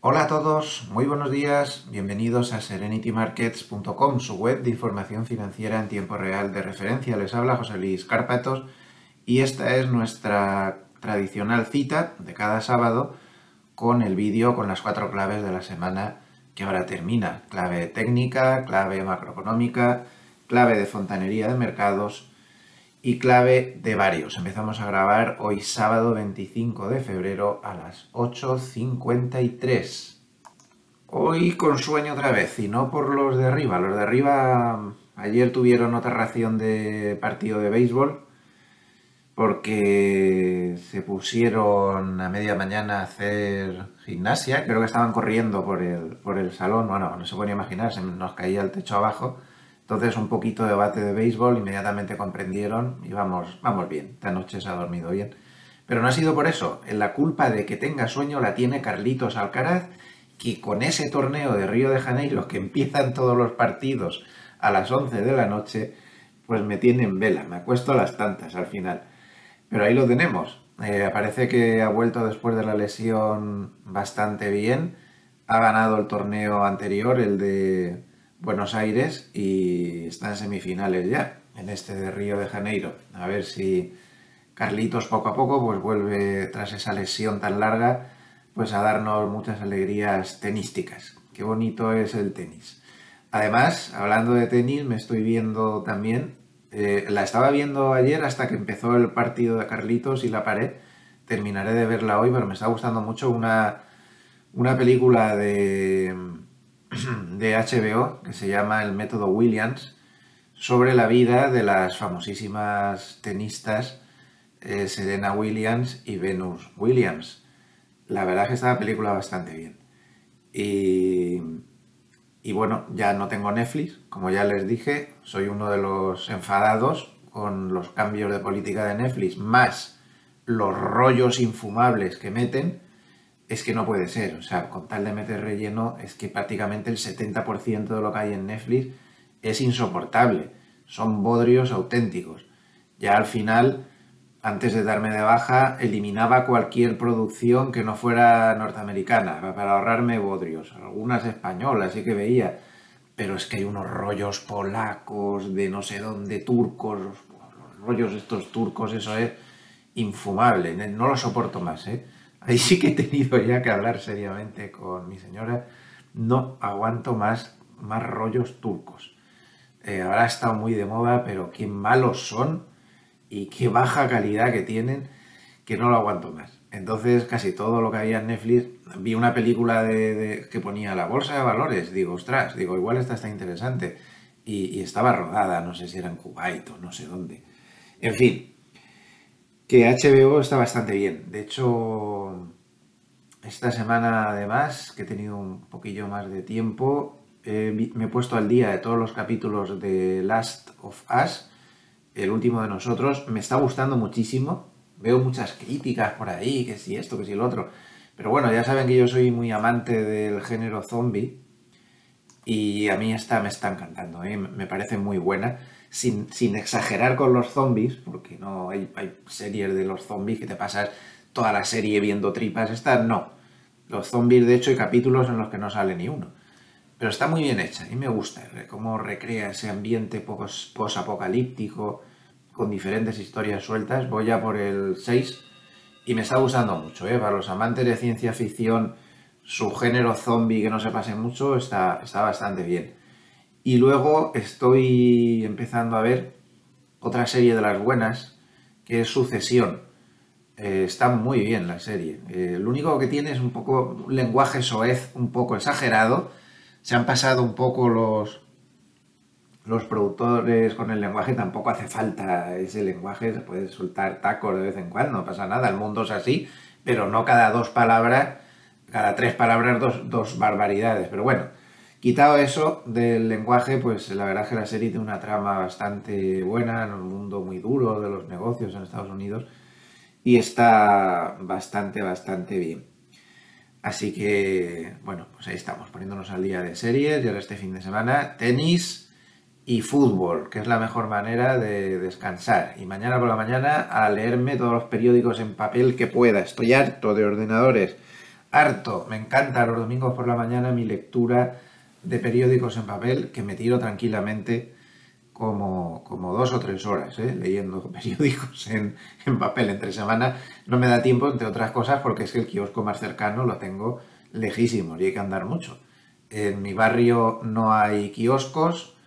Hola a todos, muy buenos días, bienvenidos a serenitymarkets.com, su web de información financiera en tiempo real de referencia. Les habla José Luis Cárpatos y esta es nuestra tradicional cita de cada sábado con el vídeo con las 4 claves de la semana que ahora termina. Clave técnica, clave macroeconómica, clave de fontanería de mercados y clave de varios. Empezamos a grabar hoy sábado 25 de febrero a las 8:53. Hoy con sueño otra vez y no por los de arriba. Los de arriba ayer tuvieron otra ración de partido de béisbol porque se pusieron a media mañana a hacer gimnasia. Creo que estaban corriendo por el salón. Bueno, no se puede imaginar, se nos caía el techo abajo. Entonces un poquito de debate de béisbol, inmediatamente comprendieron y vamos bien, esta noche se ha dormido bien. Pero no ha sido por eso, la culpa de que tenga sueño la tiene Carlitos Alcaraz, que con ese torneo de Río de Janeiro, que empiezan todos los partidos a las 11 de la noche, pues me tiene en vela, me acuesto a las tantas al final. Pero ahí lo tenemos, parece que ha vuelto después de la lesión bastante bien, ha ganado el torneo anterior, el de Buenos Aires, y está en semifinales ya, en este de Río de Janeiro. A ver si Carlitos poco a poco pues vuelve, tras esa lesión tan larga, pues a darnos muchas alegrías tenísticas. Qué bonito es el tenis. Además, hablando de tenis, me estoy viendo también, la estaba viendo ayer hasta que empezó el partido de Carlitos y la paré. Terminaré de verla hoy, pero me está gustando mucho una película de HBO que se llama El método Williams, sobre la vida de las famosísimas tenistas Serena Williams y Venus Williams. La verdad es que está la película bastante bien. Y bueno, ya no tengo Netflix, como ya les dije, soy uno de los enfadados con los cambios de política de Netflix, más los rollos infumables que meten. Es que no puede ser, o sea, con tal de meter relleno, es que prácticamente el 70% de lo que hay en Netflix es insoportable. Son bodrios auténticos. Ya al final, antes de darme de baja, eliminaba cualquier producción que no fuera norteamericana para ahorrarme bodrios. Algunas españolas sí que veía, pero es que hay unos rollos polacos, de no sé dónde, turcos, los rollos estos turcos, eso es infumable, no lo soporto más, ¿eh? Ahí sí que he tenido ya que hablar seriamente con mi señora. No aguanto más rollos turcos. Ahora ha estado muy de moda, pero qué malos son y qué baja calidad que tienen, que no lo aguanto más. Entonces casi todo lo que había en Netflix, vi una película que ponía la bolsa de valores, digo, ostras, digo, igual esta está interesante. Y estaba rodada, no sé si era en Kuwait o no sé dónde. En fin, que HBO está bastante bien. De hecho, esta semana además, que he tenido un poquillo más de tiempo, me he puesto al día de todos los capítulos de Last of Us, el último de nosotros. Me está gustando muchísimo. Veo muchas críticas por ahí, que si esto, que si lo otro. Pero bueno, ya saben que yo soy muy amante del género zombie. Y a mí esta me está encantando, ¿eh? Me parece muy buena, sin exagerar con los zombies, porque no hay series de los zombies que te pasas toda la serie viendo tripas. Esta no. Los zombies, de hecho, hay capítulos en los que no sale ni uno. Pero está muy bien hecha y me gusta cómo recrea ese ambiente post-apocalíptico con diferentes historias sueltas. Voy ya por el 6 y me está gustando mucho, ¿eh? Para los amantes de ciencia ficción, su género zombie que no se pase mucho está bastante bien. Y luego estoy empezando a ver otra serie de las buenas, que es Sucesión. Está muy bien la serie. Lo único que tiene es un lenguaje soez un poco exagerado. Se han pasado un poco los productores con el lenguaje, tampoco hace falta ese lenguaje, se puede soltar tacos de vez en cuando, no pasa nada, el mundo es así, pero no cada 2 palabras, cada 3 palabras, dos barbaridades. Pero bueno, quitado eso del lenguaje, pues la verdad es que la serie tiene una trama bastante buena en un mundo muy duro de los negocios en Estados Unidos y está bastante bien. Así que, bueno, pues ahí estamos, poniéndonos al día de series y ahora este fin de semana, tenis y fútbol, que es la mejor manera de descansar. Y mañana por la mañana a leerme todos los periódicos en papel que pueda. Estoy harto de ordenadores harto. Me encanta los domingos por la mañana mi lectura de periódicos en papel, que me tiro tranquilamente como 2 o 3 horas leyendo periódicos en papel entre semana. No me da tiempo, entre otras cosas, porque es que el kiosco más cercano lo tengo lejísimo y hay que andar mucho. En mi barrio no hay kioscos,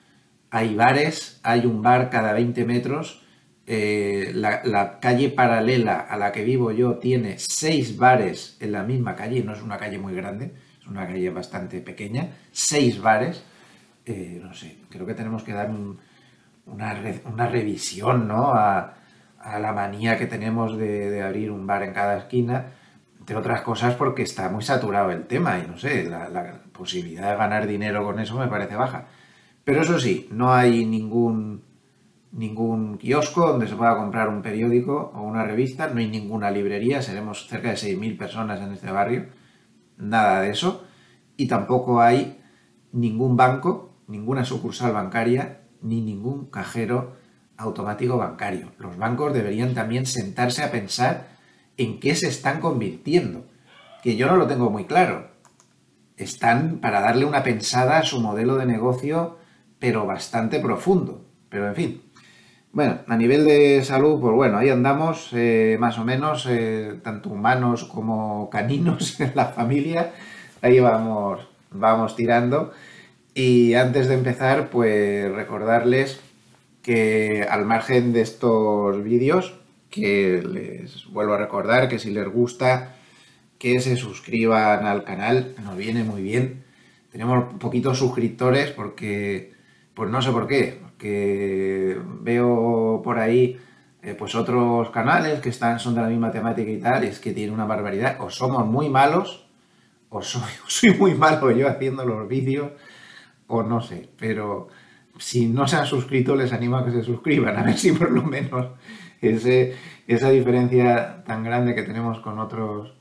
hay bares, hay un bar cada 20 metros. La calle paralela a la que vivo yo tiene 6 bares en la misma calle, no es una calle muy grande, es una calle bastante pequeña, 6 bares. No sé, creo que tenemos que dar una revisión, ¿no? A la manía que tenemos de abrir un bar en cada esquina, entre otras cosas porque está muy saturado el tema y no sé, la posibilidad de ganar dinero con eso me parece baja. Pero eso sí, no hay ningún kiosco donde se pueda comprar un periódico o una revista, no hay ninguna librería, seremos cerca de 6.000 personas en este barrio, nada de eso, y tampoco hay ningún banco, ninguna sucursal bancaria, ni ningún cajero automático bancario. Los bancos deberían también sentarse a pensar en qué se están convirtiendo, que yo no lo tengo muy claro. Están para darle una pensada a su modelo de negocio, pero bastante profundo. Pero en fin. Bueno, a nivel de salud, pues bueno, ahí andamos, más o menos, tanto humanos como caninos en la familia. Ahí vamos tirando. Y antes de empezar, pues recordarles que al margen de estos vídeos, que les vuelvo a recordar que si les gusta, que se suscriban al canal, nos viene muy bien. Tenemos poquitos suscriptores porque, pues no sé por qué, porque veo por ahí pues otros canales que son de la misma temática y tal, y es que tienen una barbaridad. O somos muy malos, o soy muy malo yo haciendo los vídeos, o no sé, pero si no se han suscrito les animo a que se suscriban, a ver si por lo menos esa diferencia tan grande que tenemos con otros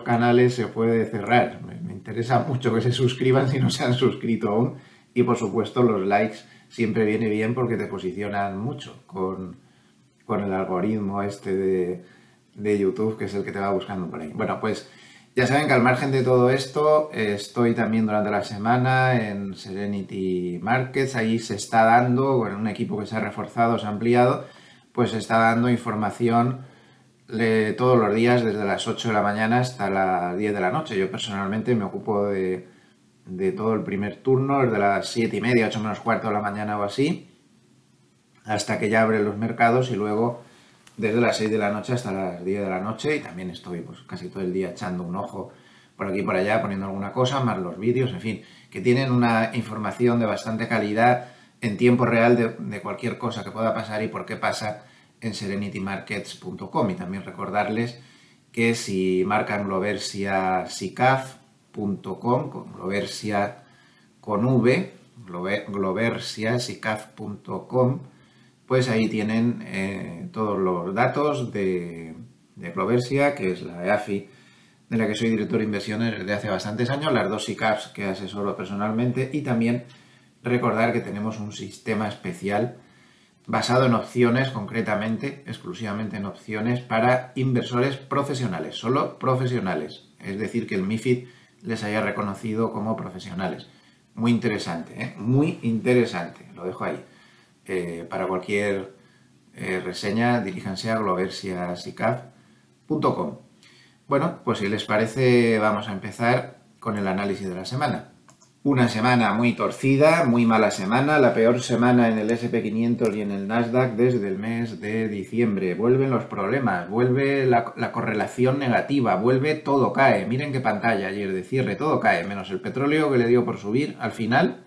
canales se puede cerrar. Me interesa mucho que se suscriban si no se han suscrito aún, y por supuesto los likes siempre viene bien porque te posicionan mucho con el algoritmo de YouTube, que es el que te va buscando por ahí. Bueno, pues ya saben que al margen de todo esto, estoy también durante la semana en Serenity Markets. Ahí se está dando, con un equipo que se ha reforzado, se ha ampliado, pues se está dando información todos los días desde las 8 de la mañana hasta las 10 de la noche. Yo personalmente me ocupo de todo el primer turno, desde las 7:30, 8 menos cuarto de la mañana o así, hasta que ya abren los mercados, y luego desde las 6 de la noche hasta las 10 de la noche, y también estoy pues casi todo el día echando un ojo por aquí y por allá, poniendo alguna cosa, más los vídeos, en fin, que tienen una información de bastante calidad en tiempo real de cualquier cosa que pueda pasar y por qué pasa en serenitymarkets.com. Y también recordarles que si marcan gloversiasicaf.com, con Gloversia con V, gloversiasicaf.com, pues ahí tienen todos los datos de Gloversia, que es la EAFI de la que soy director de inversiones desde hace bastantes años, las 2 SICAFs que asesoro personalmente, y también recordar que tenemos un sistema especial basado en opciones, concretamente, exclusivamente en opciones para inversores profesionales, solo profesionales, es decir, que el MiFID les haya reconocido como profesionales. Muy interesante, muy interesante, lo dejo ahí. Para cualquier reseña, diríjanse a gloversiasicaf.com. Bueno, pues si les parece, vamos a empezar con el análisis de la semana. Una semana muy torcida, muy mala semana, la peor semana en el S&P 500 y en el Nasdaq desde el mes de diciembre. Vuelven los problemas, vuelve la correlación negativa, vuelve todo cae. Miren qué pantalla ayer de cierre, todo cae, menos el petróleo que le dio por subir al final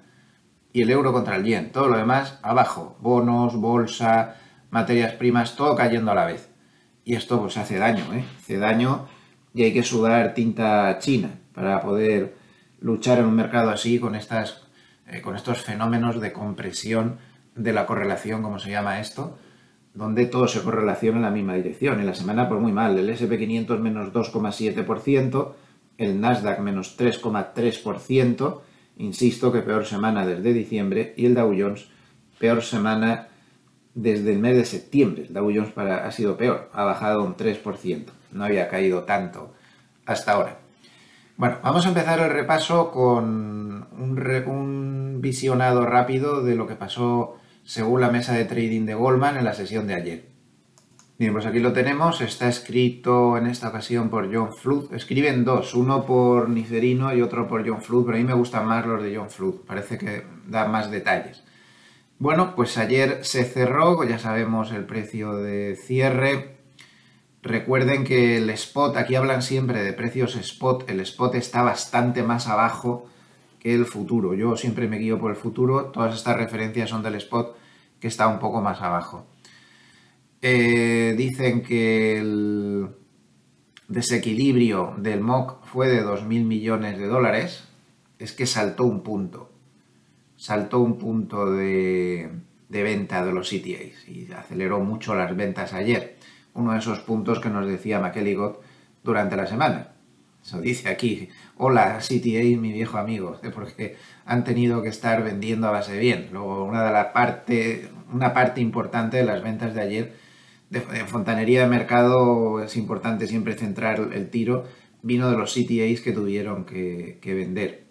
y el euro contra el yen. Todo lo demás abajo, bonos, bolsa, materias primas, todo cayendo a la vez. Y esto pues hace daño, hace daño, y hay que sudar tinta china para poder luchar en un mercado así con estos fenómenos de compresión de la correlación, como se llama esto, donde todo se correlaciona en la misma dirección. En la semana pues muy mal, el S&P 500 menos 2,7%, el Nasdaq menos 3,3%, insisto que peor semana desde diciembre, y el Dow Jones peor semana desde el mes de septiembre. El Dow Jones ha sido peor, ha bajado un 3%, no había caído tanto hasta ahora. Bueno, vamos a empezar el repaso con un visionado rápido de lo que pasó según la mesa de trading de Goldman en la sesión de ayer. Bien, pues aquí lo tenemos, está escrito en esta ocasión por John Flood. Escriben dos, uno por Nicerino y otro por John Flood, pero a mí me gustan más los de John Flood, parece que da más detalles. Bueno, pues ayer se cerró, ya sabemos el precio de cierre. Recuerden que el spot, aquí hablan siempre de precios spot, el spot está bastante más abajo que el futuro. Yo siempre me guío por el futuro, todas estas referencias son del spot que está un poco más abajo. Dicen que el desequilibrio del MOC fue de 2.000 millones de dólares. Es que saltó un punto de venta de los CTAs y aceleró mucho las ventas ayer. Uno de esos puntos que nos decía McElligott durante la semana. Eso dice aquí, hola CTA, mi viejo amigo, porque han tenido que estar vendiendo a base bien. Luego una parte importante de las ventas de ayer, en fontanería de mercado es importante siempre centrar el tiro, vino de los CTAs que tuvieron que vender.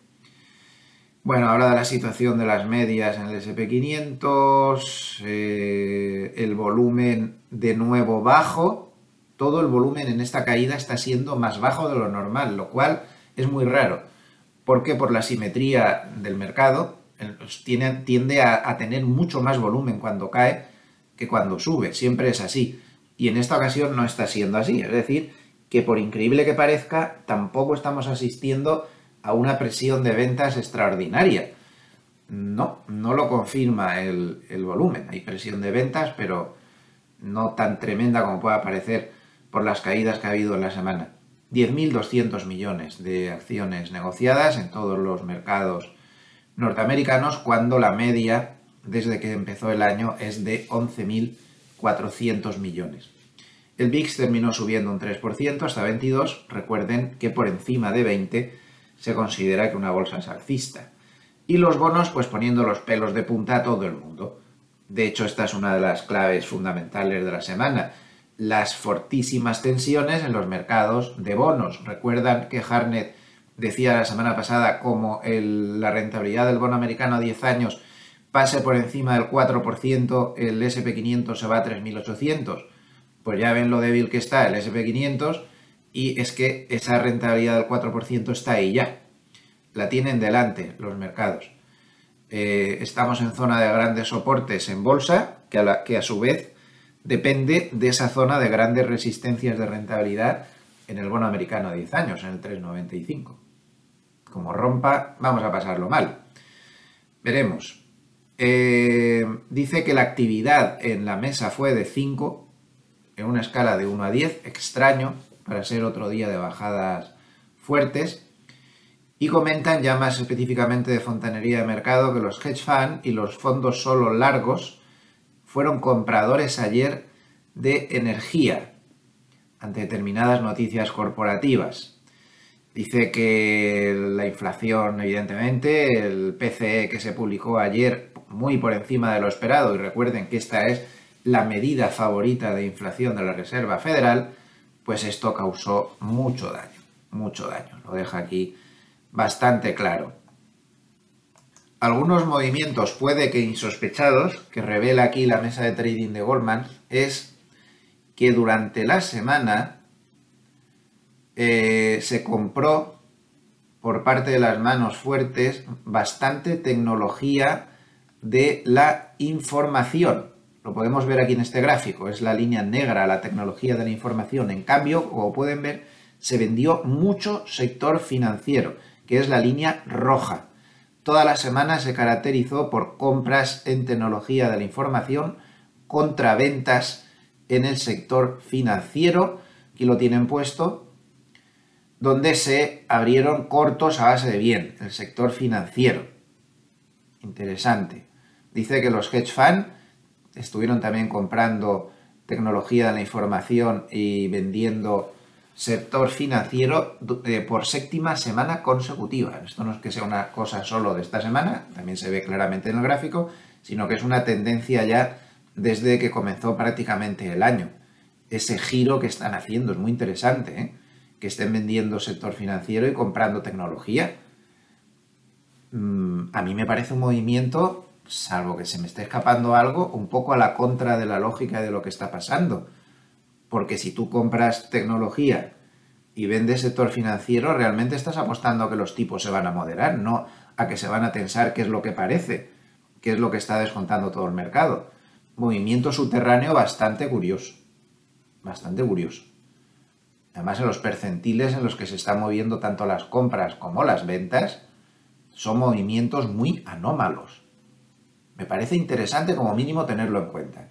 Bueno, habla de la situación de las medias en el SP500, el volumen de nuevo bajo. Todo el volumen en esta caída está siendo más bajo de lo normal, lo cual es muy raro, porque por la simetría del mercado tiende a tener mucho más volumen cuando cae que cuando sube, siempre es así. Y en esta ocasión no está siendo así, es decir, que por increíble que parezca, tampoco estamos asistiendo a una presión de ventas extraordinaria. No lo confirma el volumen. Hay presión de ventas, pero no tan tremenda como pueda parecer por las caídas que ha habido en la semana. 10.200 millones de acciones negociadas en todos los mercados norteamericanos, cuando la media desde que empezó el año es de 11.400 millones. El VIX terminó subiendo un 3% hasta 22. Recuerden que por encima de 20 se considera que una bolsa es alcista. Y los bonos, pues poniendo los pelos de punta a todo el mundo. De hecho, esta es una de las claves fundamentales de la semana. Las fortísimas tensiones en los mercados de bonos. Recuerdan que Hartnett decía la semana pasada como la rentabilidad del bono americano a 10 años pase por encima del 4%, el SP500 se va a 3.800. Pues ya ven lo débil que está el SP500 y es que esa rentabilidad del 4% está ahí ya. La tienen delante los mercados. Estamos en zona de grandes soportes en bolsa, que a su vez depende de esa zona de grandes resistencias de rentabilidad en el bono americano a 10 años, en el 3,95. Como rompa, vamos a pasarlo mal. Veremos. Dice que la actividad en la mesa fue de 5, en una escala de 1 a 10, extraño para ser otro día de bajadas fuertes. Y comentan ya más específicamente de fontanería de mercado que los hedge funds y los fondos solo largos fueron compradores ayer de energía ante determinadas noticias corporativas. Dice que la inflación, evidentemente, el PCE que se publicó ayer muy por encima de lo esperado, y recuerden que esta es la medida favorita de inflación de la Reserva Federal, pues esto causó mucho daño. Lo deja aquí bastante claro. Algunos movimientos puede que insospechados que revela aquí la mesa de trading de Goldman es que durante la semana se compró por parte de las manos fuertes bastante tecnología de la información. Lo podemos ver aquí en este gráfico, es la línea negra, la tecnología de la información. En cambio, como pueden ver, se vendió mucho sector financiero, que es la línea roja. Toda la semana se caracterizó por compras en tecnología de la información contra ventas en el sector financiero. Aquí lo tienen puesto, donde se abrieron cortos a base de bien, el sector financiero. Interesante. Dice que los hedge funds estuvieron también comprando tecnología de la información y vendiendo sector financiero por séptima semana consecutiva. Esto no es que sea una cosa solo de esta semana, también se ve claramente en el gráfico, sino que es una tendencia ya desde que comenzó prácticamente el año. Ese giro que están haciendo es muy interesante, ¿eh? que estén vendiendo sector financiero y comprando tecnología. A mí me parece un movimiento, salvo que se me esté escapando algo, un poco a la contra de la lógica de lo que está pasando. Porque si tú compras tecnología y vendes sector financiero, realmente estás apostando a que los tipos se van a moderar, no a que se van a tensar, que es lo que parece, que es lo que está descontando todo el mercado. Movimiento subterráneo bastante curioso. Bastante curioso. Además, en los percentiles en los que se están moviendo tanto las compras como las ventas, son movimientos muy anómalos. Me parece interesante como mínimo tenerlo en cuenta.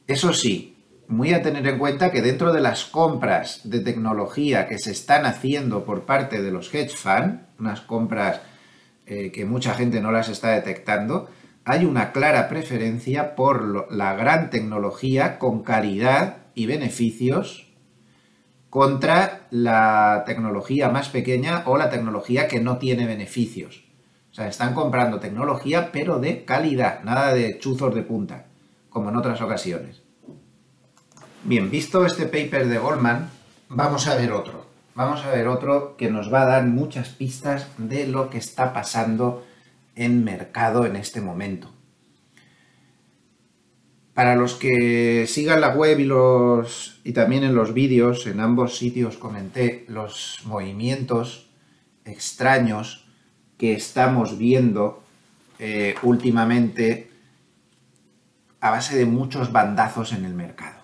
Eso sí, muy a tener en cuenta que dentro de las compras de tecnología que se están haciendo por parte de los hedge funds, unas compras que mucha gente no las está detectando, hay una clara preferencia por la gran tecnología con calidad y beneficios contra la tecnología más pequeña o la tecnología que no tiene beneficios. O sea, están comprando tecnología pero de calidad, nada de chuzos de punta, como en otras ocasiones. Bien, visto este paper de Goldman, vamos a ver otro. Vamos a ver otro que nos va a dar muchas pistas de lo que está pasando en mercado en este momento. Para los que sigan la web y también en los vídeos, en ambos sitios comenté los movimientos extraños que estamos viendo últimamente a base de muchos bandazos en el mercado.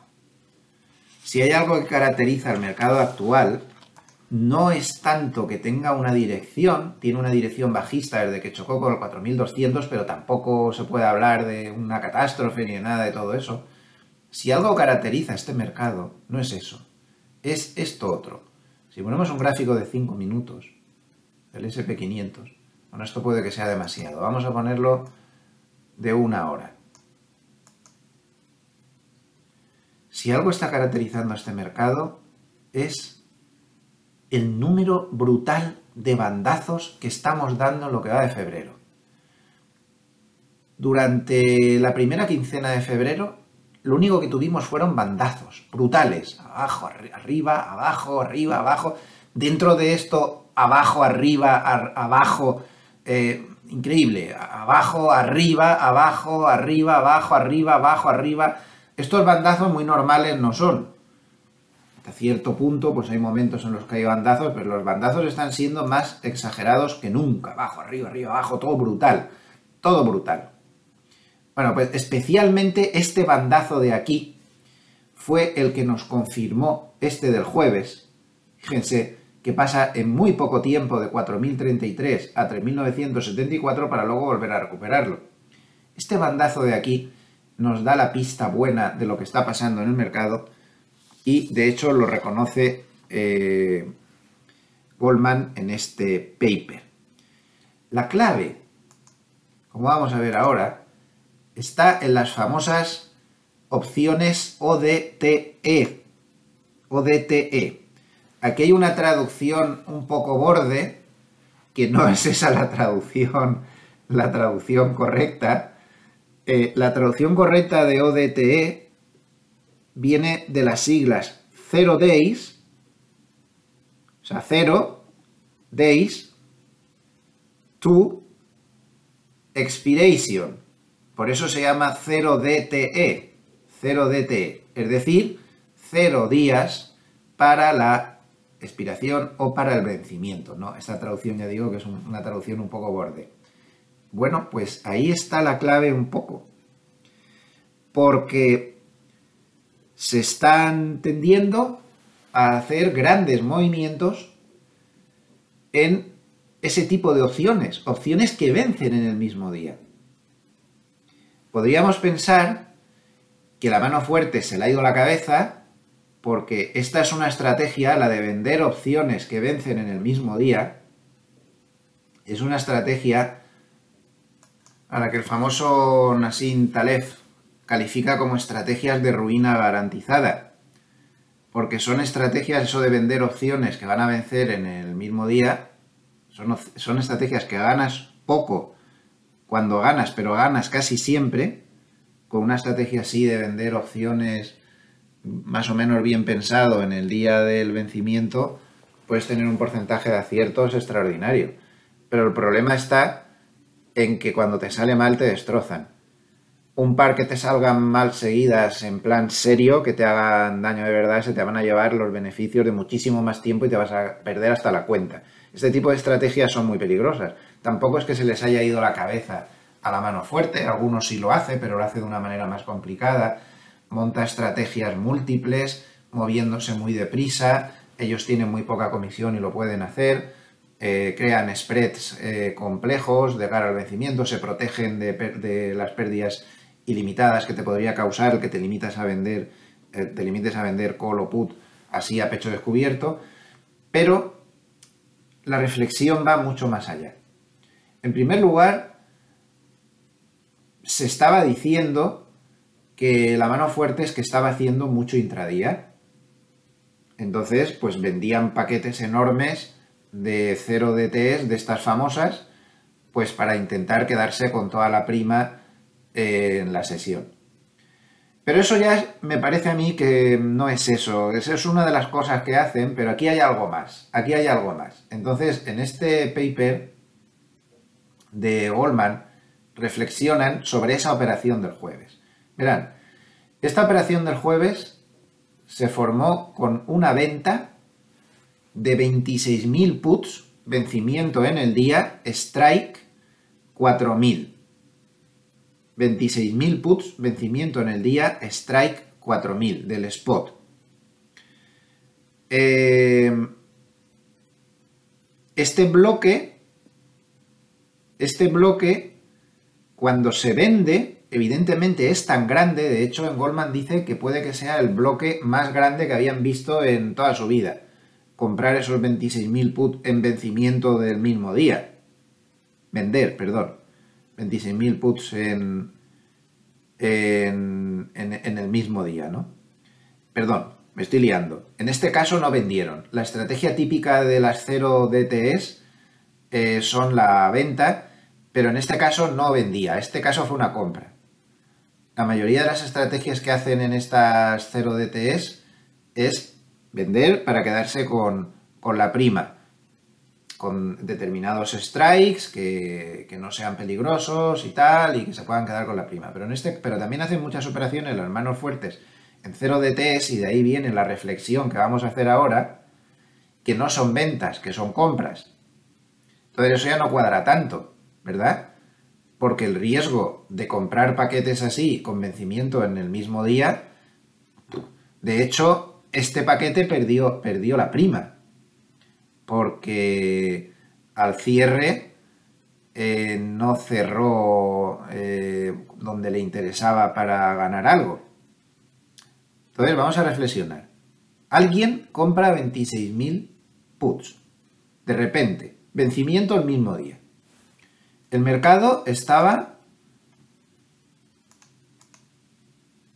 Si hay algo que caracteriza al mercado actual, no es tanto que tenga una dirección, tiene una dirección bajista desde que chocó con el 4200, pero tampoco se puede hablar de una catástrofe ni de nada de todo eso. Si algo caracteriza a este mercado, no es eso, es esto otro. Si ponemos un gráfico de 5 minutos del SP500, bueno, esto puede que sea demasiado, vamos a ponerlo de 1 hora. Si algo está caracterizando a este mercado es el número brutal de bandazos que estamos dando en lo que va de febrero. Durante la primera quincena de febrero, lo único que tuvimos fueron bandazos brutales. Abajo, arriba, abajo, arriba, abajo. Dentro de esto, abajo, arriba, abajo, increíble. Abajo, arriba, abajo, arriba, abajo, arriba, abajo, arriba. Estos bandazos muy normales no son. A cierto punto, pues hay momentos en los que hay bandazos, pero los bandazos están siendo más exagerados que nunca. Abajo, arriba, arriba, abajo, todo brutal. Todo brutal. Bueno, pues especialmente este bandazo de aquí fue el que nos confirmó este del jueves. Fíjense que pasa en muy poco tiempo de 4.033 a 3.974 para luego volver a recuperarlo. Este bandazo de aquí nos da la pista buena de lo que está pasando en el mercado. Y de hecho lo reconoce Goldman en este paper. La clave, como vamos a ver ahora, está en las famosas opciones ODTE. ODTE. Aquí hay una traducción un poco borde, que no es esa la traducción correcta. La traducción correcta de ODTE viene de las siglas 0 days, o sea, 0 days to expiration. Por eso se llama 0DTE, 0DTE, es decir, 0 días para la expiración o para el vencimiento, ¿no? Esta traducción ya digo que es una traducción un poco borde. Bueno, pues ahí está la clave un poco, porque se están tendiendo a hacer grandes movimientos en ese tipo de opciones, opciones que vencen en el mismo día. Podríamos pensar que la mano fuerte se le ha ido la cabeza porque esta es una estrategia, la de vender opciones que vencen en el mismo día, es una estrategia a la que el famoso Nassim Taleb califica como estrategias de ruina garantizada, porque son estrategias, eso de vender opciones que van a vencer en el mismo día, son estrategias que ganas poco cuando ganas, pero ganas casi siempre. Con una estrategia así de vender opciones más o menos bien pensado en el día del vencimiento, puedes tener un porcentaje de aciertos extraordinario. Pero el problema está en que cuando te sale mal te destrozan. Un par que te salgan mal seguidas en plan serio, que te hagan daño de verdad, se te van a llevar los beneficios de muchísimo más tiempo y te vas a perder hasta la cuenta. Este tipo de estrategias son muy peligrosas. Tampoco es que se les haya ido la cabeza a la mano fuerte, algunos sí lo hace, pero lo hace de una manera más complicada. Monta estrategias múltiples, moviéndose muy deprisa, ellos tienen muy poca comisión y lo pueden hacer, crean spreads complejos de cara al vencimiento, se protegen de las pérdidas ilimitadas que te podría causar el que te limites a vender call o put así a pecho descubierto, pero la reflexión va mucho más allá. En primer lugar, se estaba diciendo que la mano fuerte es que estaba haciendo mucho intradía. Entonces, pues vendían paquetes enormes de 0 DTS, de estas famosas, pues para intentar quedarse con toda la prima en la sesión. Pero eso ya me parece a mí que no es eso. Eso es una de las cosas que hacen, pero aquí hay algo más. Aquí hay algo más. Entonces, en este paper de Goldman reflexionan sobre esa operación del jueves. Verán, esta operación del jueves se formó con una venta de 26.000 puts, vencimiento en el día, strike 4.000. 26.000 puts, vencimiento en el día, strike 4.000 del spot. Este bloque, cuando se vende, evidentemente es tan grande, de hecho en Goldman dice que puede que sea el bloque más grande que habían visto en toda su vida. Comprar esos 26.000 puts en vencimiento del mismo día. Vender, perdón. 26.000 puts en el mismo día, ¿no? Perdón, me estoy liando. En este caso no vendieron. La estrategia típica de las 0 DTS son la venta, pero en este caso no vendía. Este caso fue una compra. La mayoría de las estrategias que hacen en estas 0 DTS es vender para quedarse con la prima, con determinados strikes que no sean peligrosos y tal, y que se puedan quedar con la prima. Pero también hacen muchas operaciones las manos fuertes en 0 DTS, y de ahí viene la reflexión que vamos a hacer ahora, que no son ventas, que son compras. Entonces eso ya no cuadra tanto, ¿verdad? Porque el riesgo de comprar paquetes así con vencimiento en el mismo día, de hecho, este paquete perdió la prima, porque al cierre no cerró donde le interesaba para ganar algo. Entonces vamos a reflexionar. Alguien compra 26.000 puts, de repente, vencimiento el mismo día. El mercado estaba...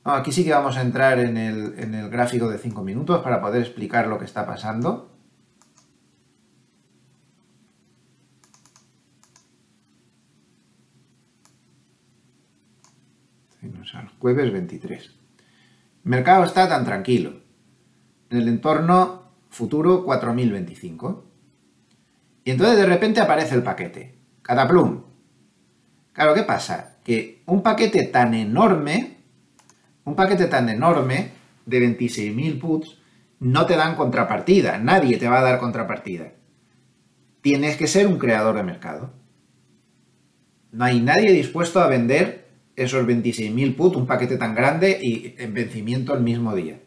No, aquí sí que vamos a entrar en el gráfico de 5 minutos para poder explicar lo que está pasando. Al jueves 23. El mercado está tan tranquilo. En el entorno futuro 4.025. Y entonces de repente aparece el paquete. Cataplum. Claro, ¿qué pasa? Que un paquete tan enorme de 26.000 puts no te dan contrapartida. Nadie te va a dar contrapartida. Tienes que ser un creador de mercado. No hay nadie dispuesto a vender esos 26.000 puts, un paquete tan grande y en vencimiento el mismo día.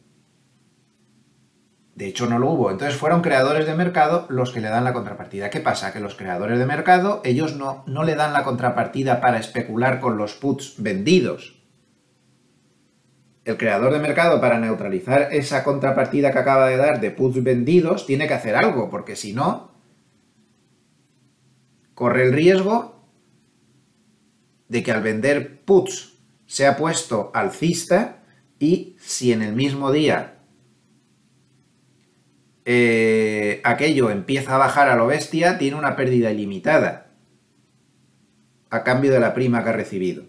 De hecho, no lo hubo. Entonces fueron creadores de mercado los que le dan la contrapartida. ¿Qué pasa? Que los creadores de mercado, ellos no le dan la contrapartida para especular con los puts vendidos. El creador de mercado, para neutralizar esa contrapartida que acaba de dar de puts vendidos, tiene que hacer algo, porque si no, corre el riesgo de que al vender puts sea puesto alcista, y si en el mismo día aquello empieza a bajar a lo bestia, tiene una pérdida ilimitada a cambio de la prima que ha recibido.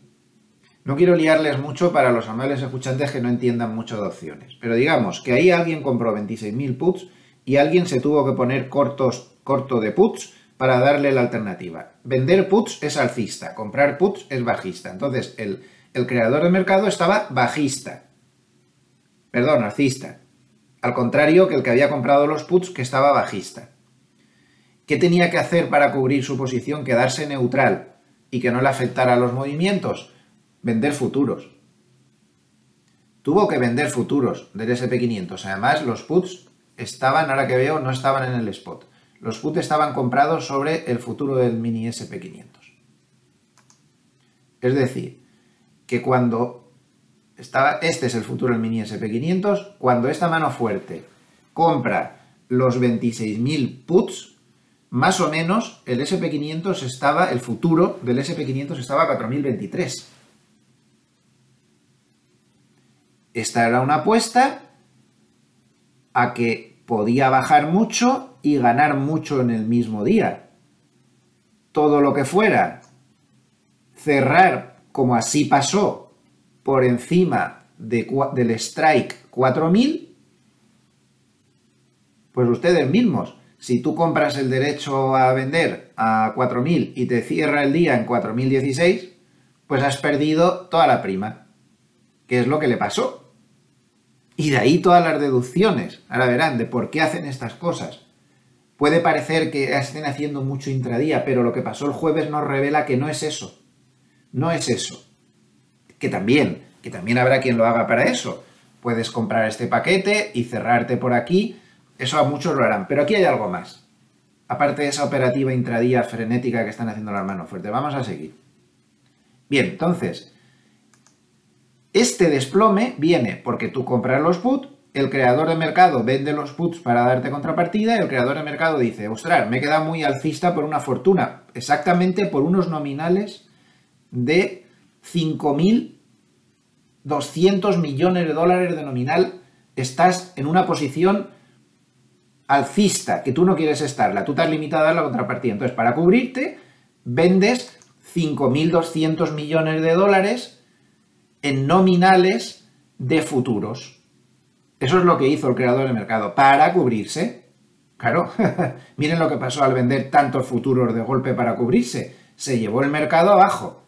No quiero liarles mucho para los amables escuchantes que no entiendan mucho de opciones, pero digamos que ahí alguien compró 26.000 puts y alguien se tuvo que poner corto de puts para darle la alternativa. Vender puts es alcista, comprar puts es bajista. Entonces el creador de mercado estaba alcista. Al contrario que el que había comprado los puts, que estaba bajista. ¿Qué tenía que hacer para cubrir su posición? Quedarse neutral y que no le afectara los movimientos. Vender futuros. Tuvo que vender futuros del SP500. Además, los puts estaban, ahora que veo, no estaban en el spot. Los puts estaban comprados sobre el futuro del mini SP500. Es decir, que cuando este es el futuro del mini SP500, cuando esta mano fuerte compra los 26.000 puts, más o menos el SP500 estaba, el futuro del SP500 estaba a 4.023. Esta era una apuesta a que podía bajar mucho y ganar mucho en el mismo día. Todo lo que fuera cerrar, como así pasó, por encima del strike 4.000, pues ustedes mismos, si tú compras el derecho a vender a 4.000 y te cierra el día en 4.016, pues has perdido toda la prima, que es lo que le pasó. Y de ahí todas las deducciones. Ahora verán de por qué hacen estas cosas. Puede parecer que estén haciendo mucho intradía, pero lo que pasó el jueves nos revela que no es eso. No es eso. Que también habrá quien lo haga para eso. Puedes comprar este paquete y cerrarte por aquí. Eso a muchos lo harán. Pero aquí hay algo más. Aparte de esa operativa intradía frenética que están haciendo las manos fuertes. Vamos a seguir. Bien, entonces, este desplome viene porque tú compras los puts, el creador de mercado vende los puts para darte contrapartida y el creador de mercado dice, ostras, me he quedado muy alcista por una fortuna, exactamente por unos nominales de 5.200 millones de dólares de nominal. Estás en una posición alcista que tú no quieres estarla, tú te has limitado a dar la contrapartida. Entonces, para cubrirte, vendes 5.200 millones de dólares en nominales de futuros. Eso es lo que hizo el creador de mercado para cubrirse. Claro, miren lo que pasó al vender tantos futuros de golpe para cubrirse. Se llevó el mercado abajo.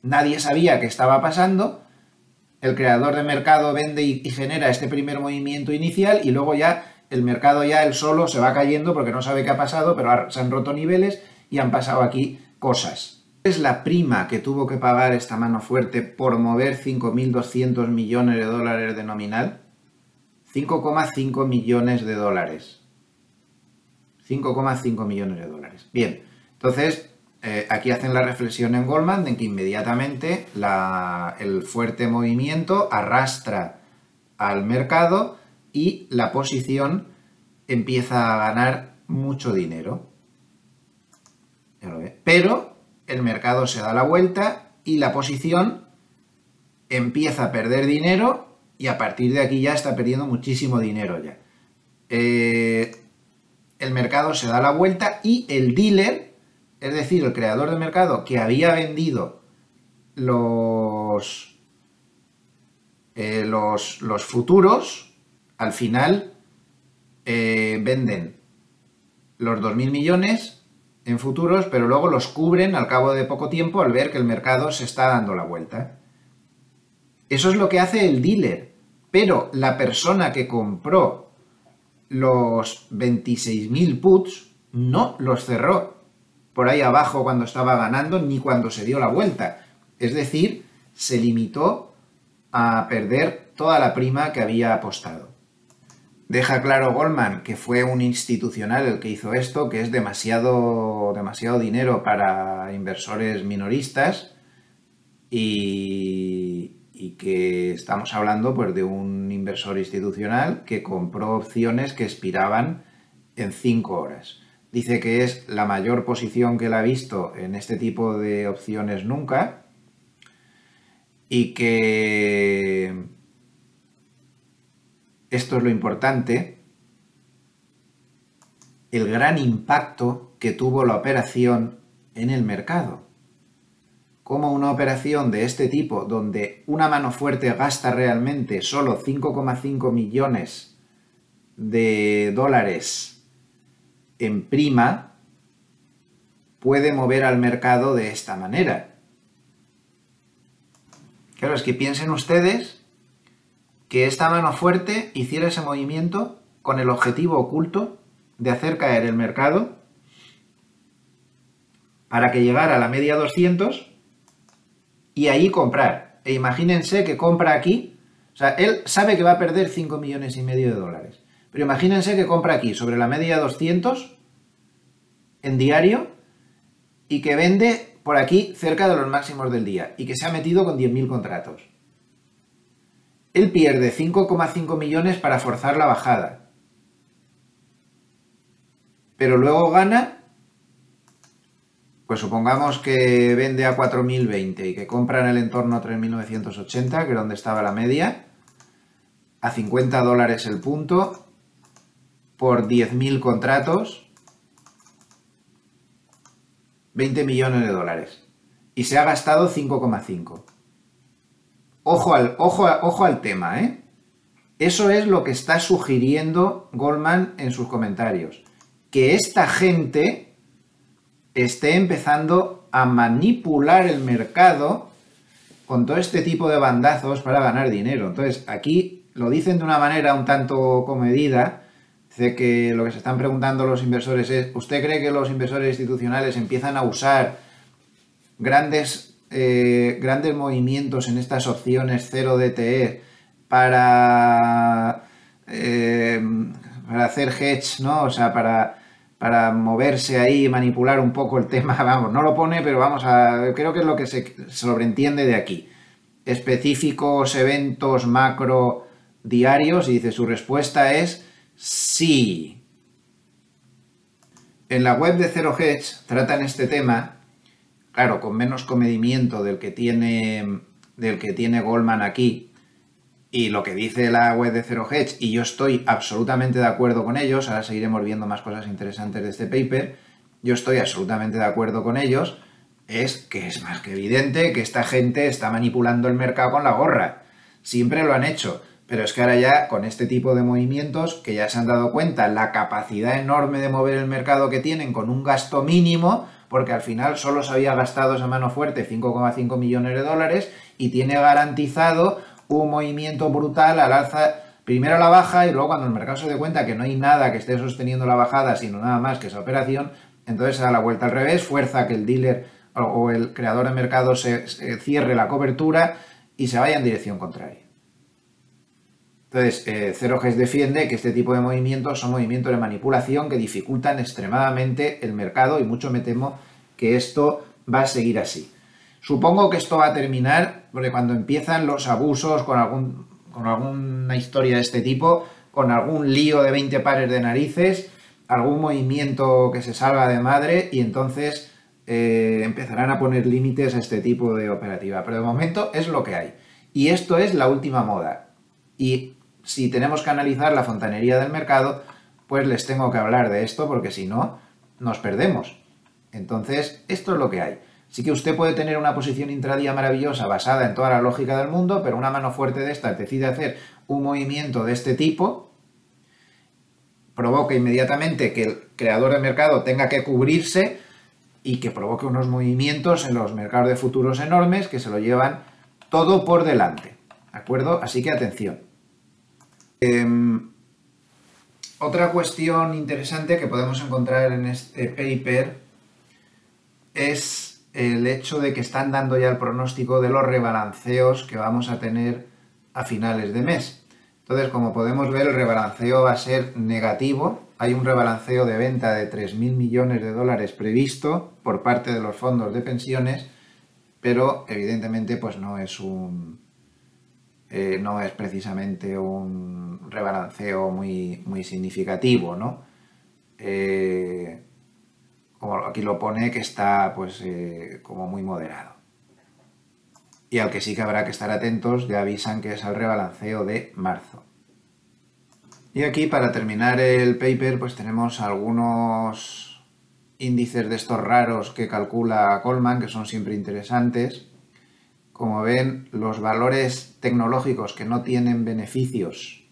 Nadie sabía qué estaba pasando. El creador de mercado vende y genera este primer movimiento inicial y luego ya el mercado ya él solo se va cayendo porque no sabe qué ha pasado, pero se han roto niveles y han pasado aquí cosas. Es la prima que tuvo que pagar esta mano fuerte por mover 5.200 millones de dólares de nominal. 5,5 millones de dólares. 5,5 millones de dólares. Bien, entonces aquí hacen la reflexión en Goldman de que inmediatamente el fuerte movimiento arrastra al mercado y la posición empieza a ganar mucho dinero. Ya lo ve. Pero el mercado se da la vuelta y la posición empieza a perder dinero y a partir de aquí ya está perdiendo muchísimo dinero ya. El mercado se da la vuelta y el dealer, es decir, el creador de mercado que había vendido los futuros, al final venden los 2.000 millones en futuros, pero luego los cubren al cabo de poco tiempo al ver que el mercado se está dando la vuelta. Eso es lo que hace el dealer, pero la persona que compró los 26.000 puts no los cerró por ahí abajo cuando estaba ganando ni cuando se dio la vuelta. Es decir, se limitó a perder toda la prima que había apostado. Deja claro Goldman que fue un institucional el que hizo esto, que es demasiado dinero para inversores minoristas y que estamos hablando pues, de un inversor institucional que compró opciones que expiraban en 5 horas. Dice que es la mayor posición que él ha visto en este tipo de opciones nunca y que esto es lo importante, el gran impacto que tuvo la operación en el mercado. Como una operación de este tipo, donde una mano fuerte gasta realmente solo 5,5 millones de dólares en prima puede mover al mercado de esta manera. Claro, es que piensen ustedes que esta mano fuerte hiciera ese movimiento con el objetivo oculto de hacer caer el mercado para que llegara a la media 200 y ahí comprar. E imagínense que compra aquí, o sea, él sabe que va a perder 5,5 millones de dólares, pero imagínense que compra aquí sobre la media 200 en diario y que vende por aquí cerca de los máximos del día y que se ha metido con 10.000 contratos. Él pierde 5,5 millones para forzar la bajada, pero luego gana, pues supongamos que vende a 4.020 y que compra en el entorno 3.980, que es donde estaba la media, a 50 dólares el punto, por 10.000 contratos, 20 millones de dólares. Y se ha gastado 5,5. Ojo al tema, ¿eh? Eso es lo que está sugiriendo Goldman en sus comentarios. Que esta gente esté empezando a manipular el mercado con todo este tipo de bandazos para ganar dinero. Entonces, aquí lo dicen de una manera un tanto comedida. Dice que lo que se están preguntando los inversores es, ¿usted cree que los inversores institucionales empiezan a usar grandes movimientos en estas opciones 0 DTE para hacer hedge, ¿no? O sea, para moverse ahí y manipular un poco el tema? Vamos, no lo pone, pero creo que es lo que se sobreentiende de aquí. Específicos eventos macro diarios, y dice, su respuesta es sí. En la web de Zero Hedge tratan este tema, claro, con menos comedimiento del que tiene Goldman aquí, y lo que dice la web de Zero Hedge, y yo estoy absolutamente de acuerdo con ellos, ahora seguiremos viendo más cosas interesantes de este paper, yo estoy absolutamente de acuerdo con ellos, es que es más que evidente que esta gente está manipulando el mercado con la gorra. Siempre lo han hecho, pero es que ahora ya con este tipo de movimientos, que ya se han dado cuenta la capacidad enorme de mover el mercado que tienen con un gasto mínimo, porque al final solo se había gastado esa mano fuerte 5,5 millones de dólares y tiene garantizado un movimiento brutal al alza, primero a la baja, y luego cuando el mercado se dé cuenta que no hay nada que esté sosteniendo la bajada, sino nada más que esa operación, entonces se da la vuelta al revés, fuerza que el dealer o el creador de mercado se cierre la cobertura y se vaya en dirección contraria. Entonces, Zero Hedge defiende que este tipo de movimientos son movimientos de manipulación que dificultan extremadamente el mercado, y mucho me temo que esto va a seguir así. Supongo que esto va a terminar porque cuando empiezan los abusos con alguna historia de este tipo, con algún lío de 20 pares de narices, algún movimiento que se salga de madre, y entonces empezarán a poner límites a este tipo de operativa. Pero de momento es lo que hay. Y esto es la última moda. Y si tenemos que analizar la fontanería del mercado, pues les tengo que hablar de esto, porque si no, nos perdemos. Entonces, esto es lo que hay. Sí que usted puede tener una posición intradía maravillosa basada en toda la lógica del mundo, pero una mano fuerte de esta decide hacer un movimiento de este tipo, provoca inmediatamente que el creador de mercado tenga que cubrirse y que provoque unos movimientos en los mercados de futuros enormes que se lo llevan todo por delante. ¿De acuerdo? Así que atención. Otra cuestión interesante que podemos encontrar en este paper es el hecho de que están dando ya el pronóstico de los rebalanceos que vamos a tener a finales de mes. Entonces, como podemos ver, el rebalanceo va a ser negativo. Hay un rebalanceo de venta de 3.000 millones de dólares previsto por parte de los fondos de pensiones, pero evidentemente pues no es precisamente un rebalanceo muy significativo, ¿no? Como aquí lo pone, que está pues como muy moderado. Y al que sí que habrá que estar atentos, ya avisan que es el rebalanceo de marzo. Y aquí, para terminar el paper, pues tenemos algunos índices de estos raros que calcula Goldman, que son siempre interesantes. Como ven, los valores tecnológicos que no tienen beneficios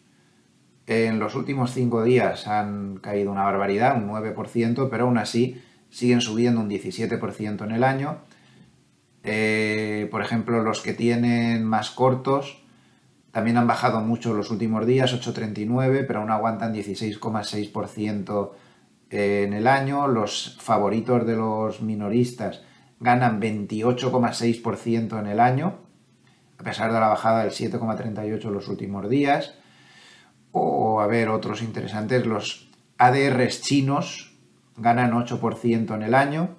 En los últimos 5 días han caído una barbaridad, un 9%, pero aún así siguen subiendo un 17% en el año. Por ejemplo, los que tienen más cortos también han bajado mucho los últimos días, 8,39, pero aún aguantan 16,6% en el año. Los favoritos de los minoristas ganan 28,6% en el año, a pesar de la bajada del 7,38 los últimos días. O, a ver, otros interesantes, los ADRs chinos ganan 8% en el año.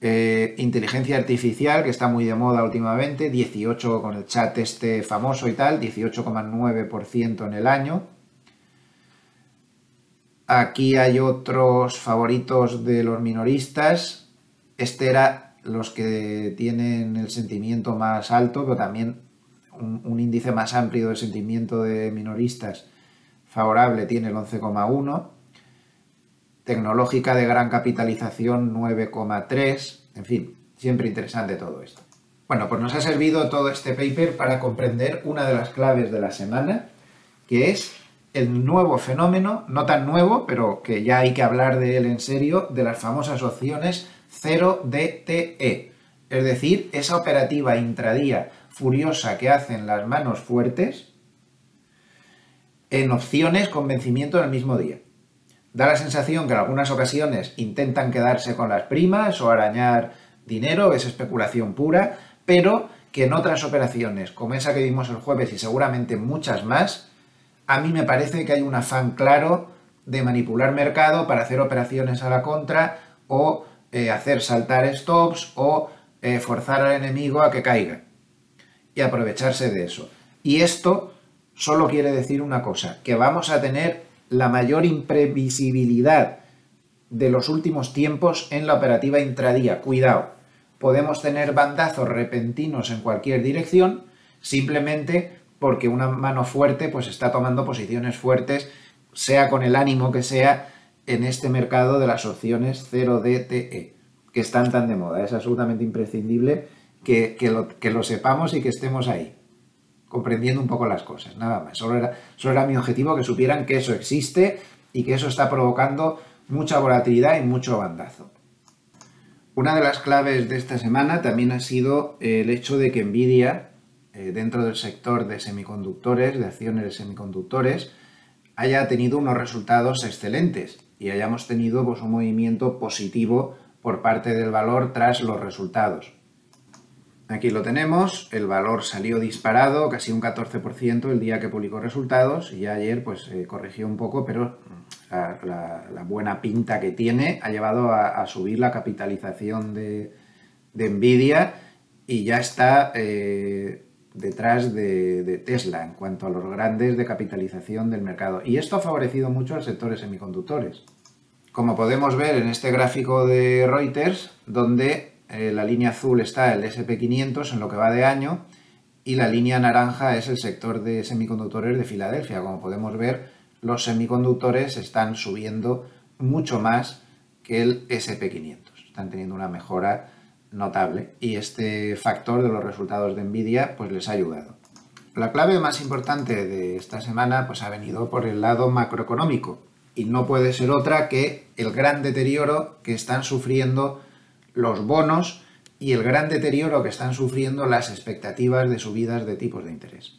Inteligencia artificial, que está muy de moda últimamente, 18 con el chat este famoso y tal, 18,9% en el año. Aquí hay otros favoritos de los minoristas. Este era los que tienen el sentimiento más alto, pero también un índice más amplio de sentimiento de minoristas favorable tiene el 11,1. Tecnológica de gran capitalización 9,3. En fin, siempre interesante todo esto. Bueno, pues nos ha servido todo este paper para comprender una de las claves de la semana, que es el nuevo fenómeno, no tan nuevo, pero que ya hay que hablar de él en serio, de las famosas opciones 0DTE. Es decir, esa operativa intradía furiosa que hacen las manos fuertes en opciones con vencimiento en el mismo día. Da la sensación que en algunas ocasiones intentan quedarse con las primas o arañar dinero, es especulación pura, pero que en otras operaciones, como esa que vimos el jueves y seguramente muchas más, a mí me parece que hay un afán claro de manipular mercado para hacer operaciones a la contra o hacer saltar stops o forzar al enemigo a que caiga y aprovecharse de eso. Y esto solo quiere decir una cosa, que vamos a tener la mayor imprevisibilidad de los últimos tiempos en la operativa intradía. Cuidado, podemos tener bandazos repentinos en cualquier dirección simplemente porque una mano fuerte pues está tomando posiciones fuertes, sea con el ánimo que sea, en este mercado de las opciones 0DTE, que están tan de moda. Es absolutamente imprescindible que lo sepamos y que estemos ahí, comprendiendo un poco las cosas, nada más. Solo era mi objetivo que supieran que eso existe y que eso está provocando mucha volatilidad y mucho bandazo. Una de las claves de esta semana también ha sido el hecho de que Nvidia, dentro del sector de semiconductores, de acciones de semiconductores, haya tenido unos resultados excelentes y hayamos tenido pues, un movimiento positivo por parte del valor tras los resultados. Aquí lo tenemos, el valor salió disparado, casi un 14% el día que publicó resultados, y ya ayer pues corrigió un poco, pero la buena pinta que tiene ha llevado a subir la capitalización de Nvidia y ya está detrás de Tesla en cuanto a los grandes de capitalización del mercado. Y esto ha favorecido mucho al sector de semiconductores. Como podemos ver en este gráfico de Reuters, donde la línea azul está el S&P 500 en lo que va de año y la línea naranja es el sector de semiconductores de Filadelfia. Como podemos ver, los semiconductores están subiendo mucho más que el S&P 500. Están teniendo una mejora notable y este factor de los resultados de Nvidia pues les ha ayudado. La clave más importante de esta semana pues ha venido por el lado macroeconómico y no puede ser otra que el gran deterioro que están sufriendo los bonos y el gran deterioro que están sufriendo las expectativas de subidas de tipos de interés.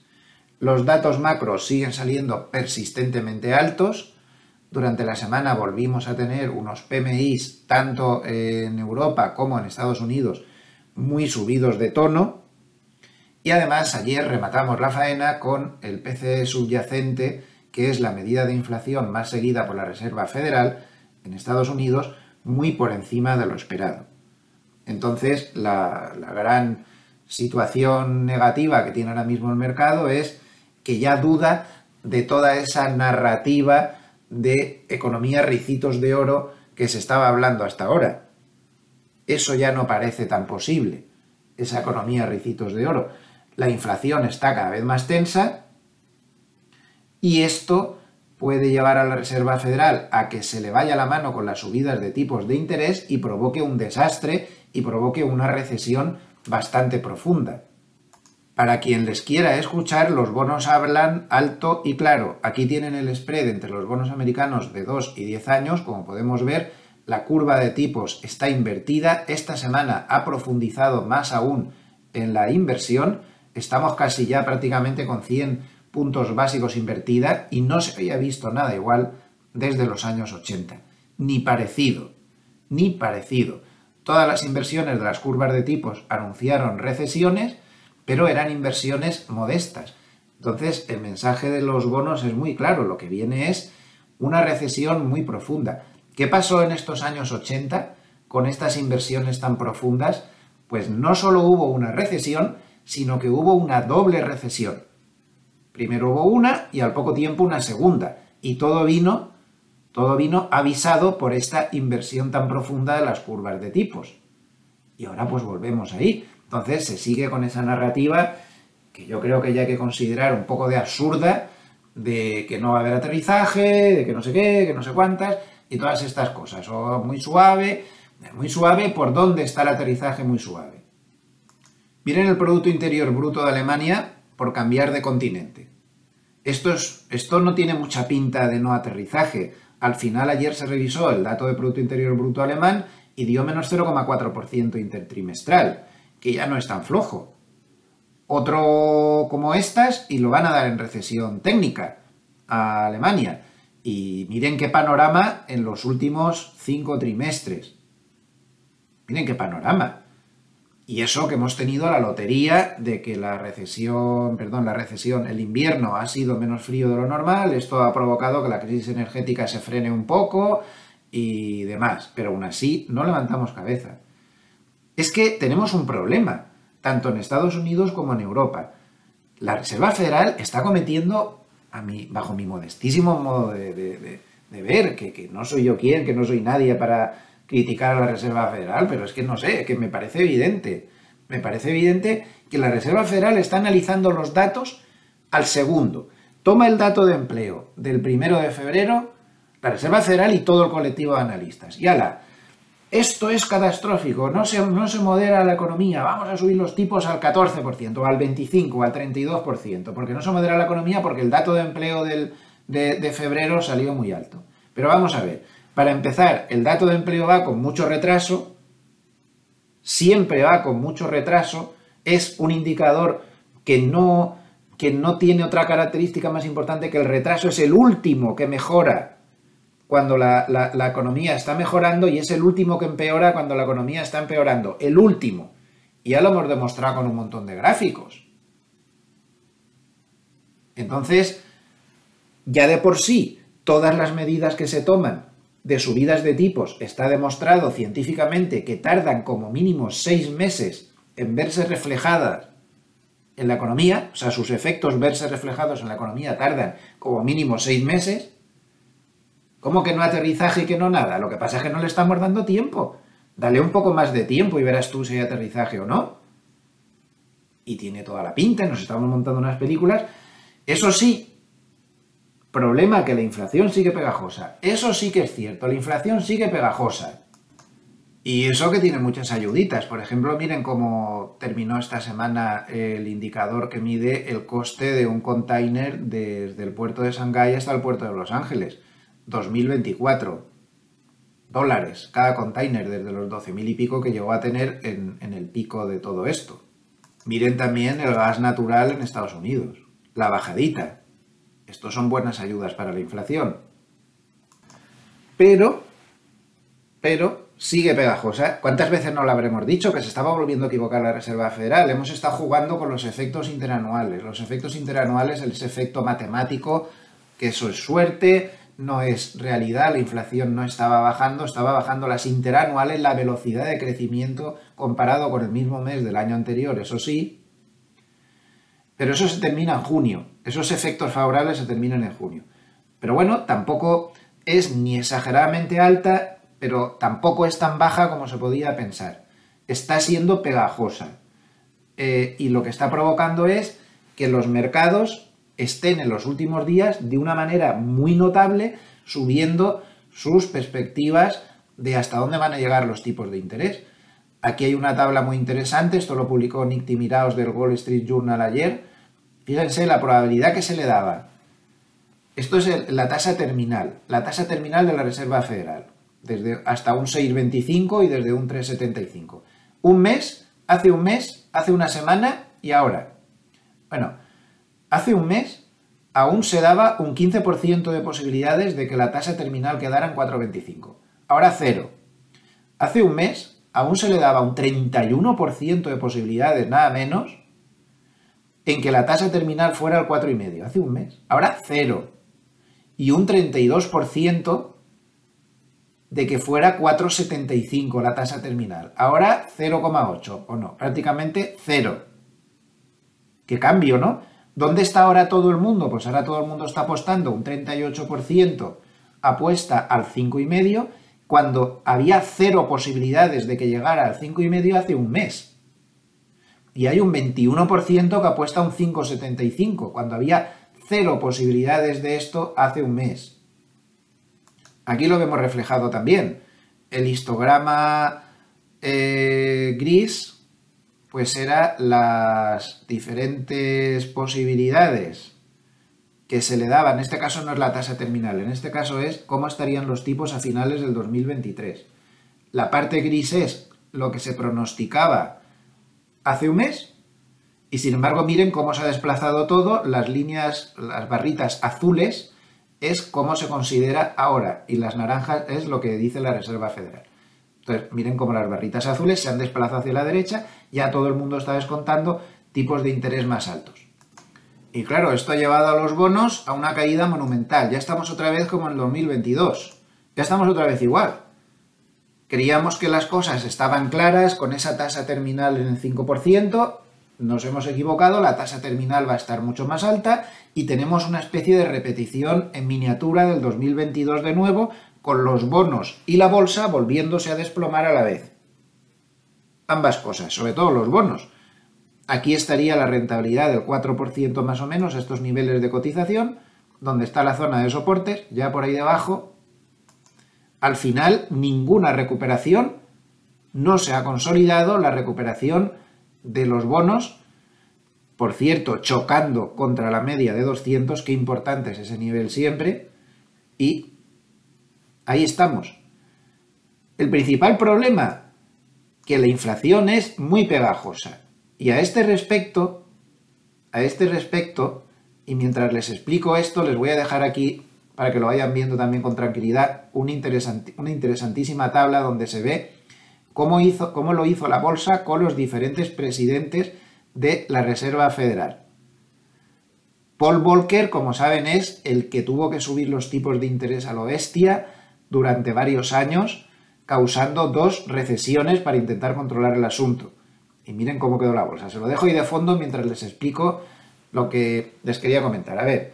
Los datos macros siguen saliendo persistentemente altos. Durante la semana volvimos a tener unos PMIs tanto en Europa como en Estados Unidos muy subidos de tono. Y además ayer rematamos la faena con el PCE subyacente, que es la medida de inflación más seguida por la Reserva Federal en Estados Unidos, muy por encima de lo esperado. Entonces, la gran situación negativa que tiene ahora mismo el mercado es que ya duda de toda esa narrativa de economía ricitos de oro que se estaba hablando hasta ahora. Eso ya no parece tan posible, esa economía ricitos de oro. La inflación está cada vez más tensa y esto puede llevar a la Reserva Federal a que se le vaya la mano con las subidas de tipos de interés y provoque un desastre y provoque una recesión bastante profunda. Para quien les quiera escuchar, los bonos hablan alto y claro. Aquí tienen el spread entre los bonos americanos de 2 y 10 años. Como podemos ver, la curva de tipos está invertida. Esta semana ha profundizado más aún en la inversión. Estamos casi ya prácticamente con 100 puntos básicos invertida y no se había visto nada igual desde los años 80. Ni parecido, ni parecido. Todas las inversiones de las curvas de tipos anunciaron recesiones, pero eran inversiones modestas. Entonces, el mensaje de los bonos es muy claro. Lo que viene es una recesión muy profunda. ¿Qué pasó en estos años 80 con estas inversiones tan profundas? Pues no solo hubo una recesión, sino que hubo una doble recesión. Primero hubo una y al poco tiempo una segunda. Y todo vino avisado por esta inversión tan profunda de las curvas de tipos. Y ahora pues volvemos ahí. Entonces se sigue con esa narrativa que yo creo que ya hay que considerar un poco de absurda, de que no va a haber aterrizaje, de que no sé qué, que no sé cuántas, y todas estas cosas. O muy suave, ¿por dónde está el aterrizaje muy suave? Miren el Producto Interior Bruto de Alemania por cambiar de continente. Esto no tiene mucha pinta de no aterrizaje. Al final ayer se revisó el dato de Producto Interior Bruto alemán y dio menos 0,4% intertrimestral, que ya no es tan flojo. Otro como estas y lo van a dar en recesión técnica a Alemania. Y miren qué panorama en los últimos 5 trimestres. Miren qué panorama. Y eso que hemos tenido la lotería de que el invierno ha sido menos frío de lo normal. Esto ha provocado que la crisis energética se frene un poco y demás. Pero aún así no levantamos cabeza. Es que tenemos un problema, tanto en Estados Unidos como en Europa. La Reserva Federal está cometiendo, bajo mi modestísimo modo de ver, que no soy yo quien, que no soy nadie para criticar a la Reserva Federal, pero es que no sé, que me parece evidente. Me parece evidente que la Reserva Federal está analizando los datos al segundo. Toma el dato de empleo del 1 de febrero, la Reserva Federal y todo el colectivo de analistas. Y ala, esto es catastrófico, no se modera la economía, vamos a subir los tipos al 14%, o al 25%, o al 32%, porque no se modera la economía porque el dato de empleo de febrero salió muy alto. Pero vamos a ver, para empezar, el dato de empleo va con mucho retraso, siempre va con mucho retraso, es un indicador que no tiene otra característica más importante que el retraso, es el último que mejora cuando la economía está mejorando y es el último que empeora cuando la economía está empeorando. El último. Y ya lo hemos demostrado con un montón de gráficos. Entonces, ya de por sí, todas las medidas que se toman de subidas de tipos está demostrado científicamente que tardan como mínimo 6 meses en verse reflejadas en la economía, o sea, sus efectos verse reflejados en la economía tardan como mínimo 6 meses. ¿Cómo que no aterrizaje y que no nada? Lo que pasa es que no le estamos dando tiempo. Dale un poco más de tiempo y verás tú si hay aterrizaje o no. Y tiene toda la pinta, nos estamos montando unas películas. Eso sí, problema que la inflación sigue pegajosa. Eso sí que es cierto, la inflación sigue pegajosa. Y eso que tiene muchas ayuditas. Por ejemplo, miren cómo terminó esta semana el indicador que mide el coste de un container desde el puerto de Shanghái hasta el puerto de Los Ángeles. 2024 dólares cada container, desde los 12.000 y pico que llegó a tener en el pico de todo esto. Miren también el gas natural en Estados Unidos, la bajadita. Estos son buenas ayudas para la inflación. Pero sigue pegajosa. ¿Cuántas veces no lo habremos dicho? Que se estaba volviendo a equivocar la Reserva Federal. Hemos estado jugando con los efectos interanuales. Los efectos interanuales, ese efecto matemático, que eso es suerte, no es realidad. La inflación no estaba bajando las interanuales, la velocidad de crecimiento comparado con el mismo mes del año anterior, eso sí. Pero eso se termina en junio. Esos efectos favorables se terminan en junio. Pero bueno, tampoco es ni exageradamente alta, pero tampoco es tan baja como se podía pensar. Está siendo pegajosa. Y lo que está provocando es que los mercados estén en los últimos días de una manera muy notable subiendo sus perspectivas de hasta dónde van a llegar los tipos de interés. Aquí hay una tabla muy interesante, esto lo publicó Nick Timiraos del Wall Street Journal ayer. Fíjense la probabilidad que se le daba. Esto es la tasa terminal de la Reserva Federal, hasta un 6,25 y desde un 3,75. Hace un mes, hace una semana y ahora. Bueno, hace un mes aún se daba un 15% de posibilidades de que la tasa terminal quedara en 4,25. Ahora 0. Hace un mes aún se le daba un 31% de posibilidades, nada menos, en que la tasa terminal fuera el 4,5. Hace un mes. Ahora 0. Y un 32% de que fuera 4,75 la tasa terminal. Ahora 0,8, o no, prácticamente 0. Qué cambio, ¿no? ¿Dónde está ahora todo el mundo? Pues ahora todo el mundo está apostando, un 38% apuesta al 5,5, cuando había 0 posibilidades de que llegara al 5,5 hace un mes. Y hay un 21% que apuesta a un 5,75, cuando había 0 posibilidades de esto hace un mes. Aquí lo vemos reflejado también. El histograma gris, pues era las diferentes posibilidades que se le daban. En este caso no es la tasa terminal, en este caso es cómo estarían los tipos a finales del 2023. La parte gris es lo que se pronosticaba hace un mes, y sin embargo miren cómo se ha desplazado todo. Las líneas, las barritas azules es cómo se considera ahora, y las naranjas es lo que dice la Reserva Federal. Entonces, miren cómo las barritas azules se han desplazado hacia la derecha, ya todo el mundo está descontando tipos de interés más altos. Y claro, esto ha llevado a los bonos a una caída monumental. Ya estamos otra vez como en el 2022. Ya estamos otra vez igual. Creíamos que las cosas estaban claras con esa tasa terminal en el 5%. Nos hemos equivocado, la tasa terminal va a estar mucho más alta y tenemos una especie de repetición en miniatura del 2022 de nuevo, con los bonos y la bolsa volviéndose a desplomar a la vez. Ambas cosas, sobre todo los bonos. Aquí estaría la rentabilidad del 4% más o menos, estos niveles de cotización, donde está la zona de soportes, ya por ahí debajo. Al final, ninguna recuperación, no se ha consolidado la recuperación de los bonos, por cierto, chocando contra la media de 200, qué importante es ese nivel siempre, y ahí estamos. El principal problema, que la inflación es muy pegajosa. Y a este respecto, y mientras les explico esto, les voy a dejar aquí, para que lo vayan viendo también con tranquilidad, una interesantísima tabla donde se ve cómo lo hizo la bolsa con los diferentes presidentes de la Reserva Federal. Paul Volcker, como saben, es el que tuvo que subir los tipos de interés a lo bestia durante varios años, causando 2 recesiones para intentar controlar el asunto. Y miren cómo quedó la bolsa. Se lo dejo ahí de fondo mientras les explico lo que les quería comentar. A ver,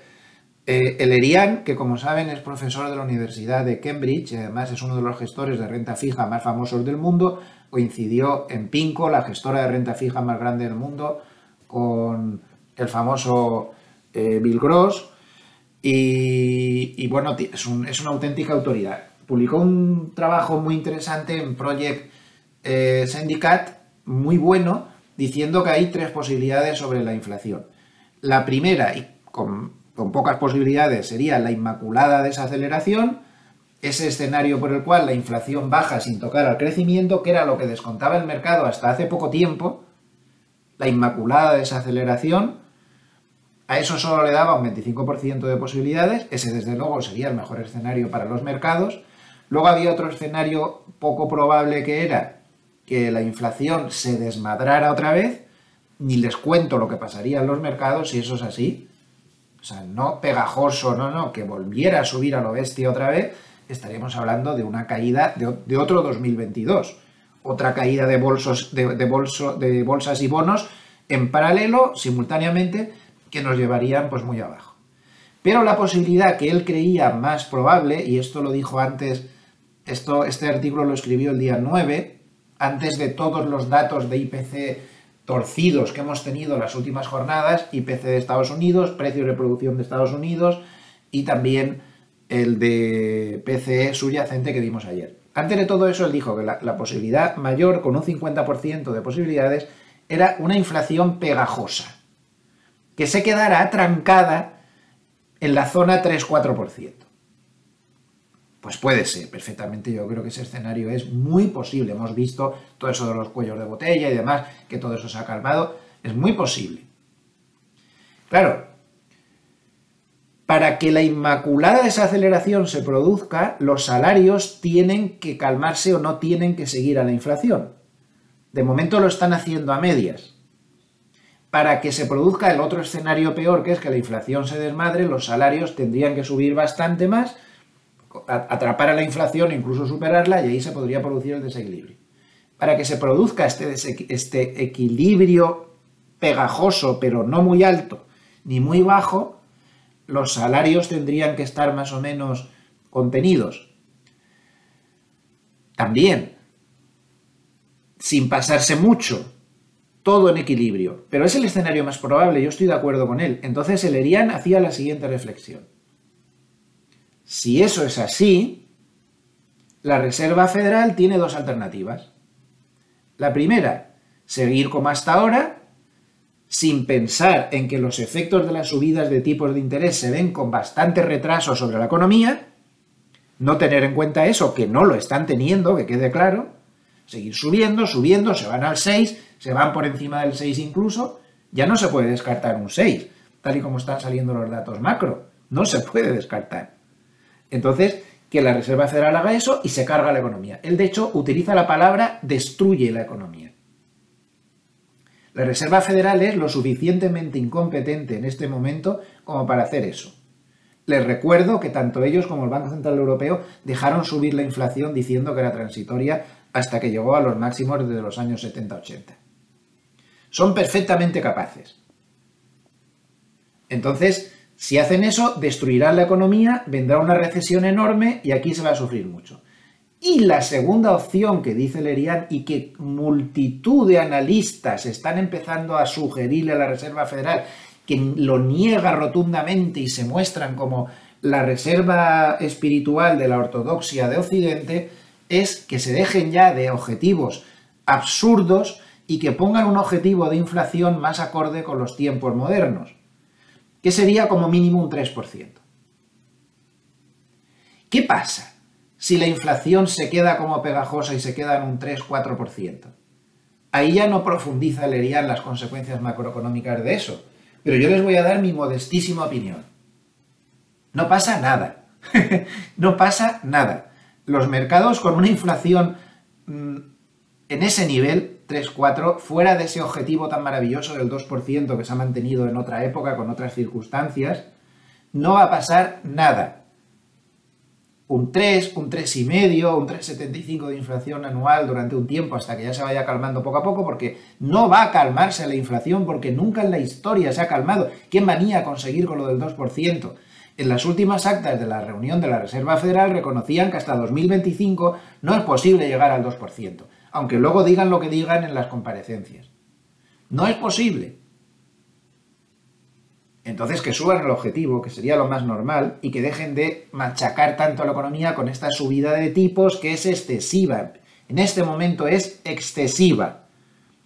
el Erian, que como saben es profesor de la Universidad de Cambridge, y además es uno de los gestores de renta fija más famosos del mundo, coincidió en PIMCO, la gestora de renta fija más grande del mundo, con el famoso Bill Gross, y bueno, es una auténtica autoridad. Publicó un trabajo muy interesante en Project Syndicate, muy bueno, diciendo que hay 3 posibilidades sobre la inflación. La primera, y con pocas posibilidades, sería la inmaculada desaceleración, ese escenario por el cual la inflación baja sin tocar al crecimiento, que era lo que descontaba el mercado hasta hace poco tiempo. La inmaculada desaceleración, a eso solo le daba un 25% de posibilidades, ese desde luego sería el mejor escenario para los mercados. Luego había otro escenario poco probable, que era que la inflación se desmadrara otra vez. Ni les cuento lo que pasaría en los mercados si eso es así. O sea, no pegajoso, no, que volviera a subir a lo bestia otra vez, estaríamos hablando de una caída de otro 2022. Otra caída de bolsas y bonos en paralelo, simultáneamente, que nos llevarían pues muy abajo. Pero la posibilidad que él creía más probable, y esto lo dijo antes, este artículo lo escribió el día 9, antes de todos los datos de IPC torcidos que hemos tenido las últimas jornadas, IPC de Estados Unidos, precio de reproducción de Estados Unidos, y también el de PCE subyacente que vimos ayer. Antes de todo eso, él dijo que la posibilidad mayor, con un 50% de posibilidades, era una inflación pegajosa, que se quedara atrancada en la zona 3-4%. Pues puede ser, perfectamente, yo creo que ese escenario es muy posible. Hemos visto todo eso de los cuellos de botella y demás, que todo eso se ha calmado, es muy posible. Claro, para que la inmaculada desaceleración se produzca, los salarios tienen que calmarse o no tienen que seguir a la inflación. De momento lo están haciendo a medias. Para que se produzca el otro escenario peor, que es que la inflación se desmadre, los salarios tendrían que subir bastante más, atrapar a la inflación, incluso superarla, y ahí se podría producir el desequilibrio. Para que se produzca este equilibrio pegajoso, pero no muy alto ni muy bajo, los salarios tendrían que estar más o menos contenidos. También, sin pasarse mucho, todo en equilibrio. Pero es el escenario más probable, yo estoy de acuerdo con él. Entonces el Erian hacía la siguiente reflexión. Si eso es así, la Reserva Federal tiene dos alternativas. La primera, seguir como hasta ahora, sin pensar en que los efectos de las subidas de tipos de interés se ven con bastante retraso sobre la economía, no tener en cuenta eso, que no lo están teniendo, que quede claro, seguir subiendo, se van al 6, se van por encima del 6 incluso, ya no se puede descartar un 6, tal y como están saliendo los datos macro, no se puede descartar. Entonces, que la Reserva Federal haga eso y se carga la economía. Él, de hecho, utiliza la palabra destruye la economía. La Reserva Federal es lo suficientemente incompetente en este momento como para hacer eso. Les recuerdo que tanto ellos como el Banco Central Europeo dejaron subir la inflación diciendo que era transitoria hasta que llegó a los máximos desde los años 70-80. Son perfectamente capaces. Entonces, si hacen eso, destruirán la economía, vendrá una recesión enorme y aquí se va a sufrir mucho. Y la segunda opción que dice Lerian y que multitud de analistas están empezando a sugerirle a la Reserva Federal, que lo niega rotundamente y se muestran como la reserva espiritual de la ortodoxia de Occidente, es que se dejen ya de objetivos absurdos y que pongan un objetivo de inflación más acorde con los tiempos modernos, que sería como mínimo un 3%. ¿Qué pasa si la inflación se queda como pegajosa y se queda en un 3-4%? Ahí ya no profundiza Lerian las consecuencias macroeconómicas de eso, pero yo les voy a dar mi modestísima opinión. No pasa nada. No pasa nada. Los mercados con una inflación en ese nivel, 3-4, fuera de ese objetivo tan maravilloso del 2% que se ha mantenido en otra época, con otras circunstancias, no va a pasar nada. Un 3, un 3,5, un 3,75 de inflación anual durante un tiempo hasta que ya se vaya calmando poco a poco, porque no va a calmarse la inflación, porque nunca en la historia se ha calmado. ¿Qué manía conseguir con lo del 2%? En las últimas actas de la reunión de la Reserva Federal reconocían que hasta 2025 no es posible llegar al 2%, aunque luego digan lo que digan en las comparecencias. No es posible. Entonces que suban el objetivo, que sería lo más normal, y que dejen de machacar tanto a la economía con esta subida de tipos que es excesiva. En este momento es excesiva.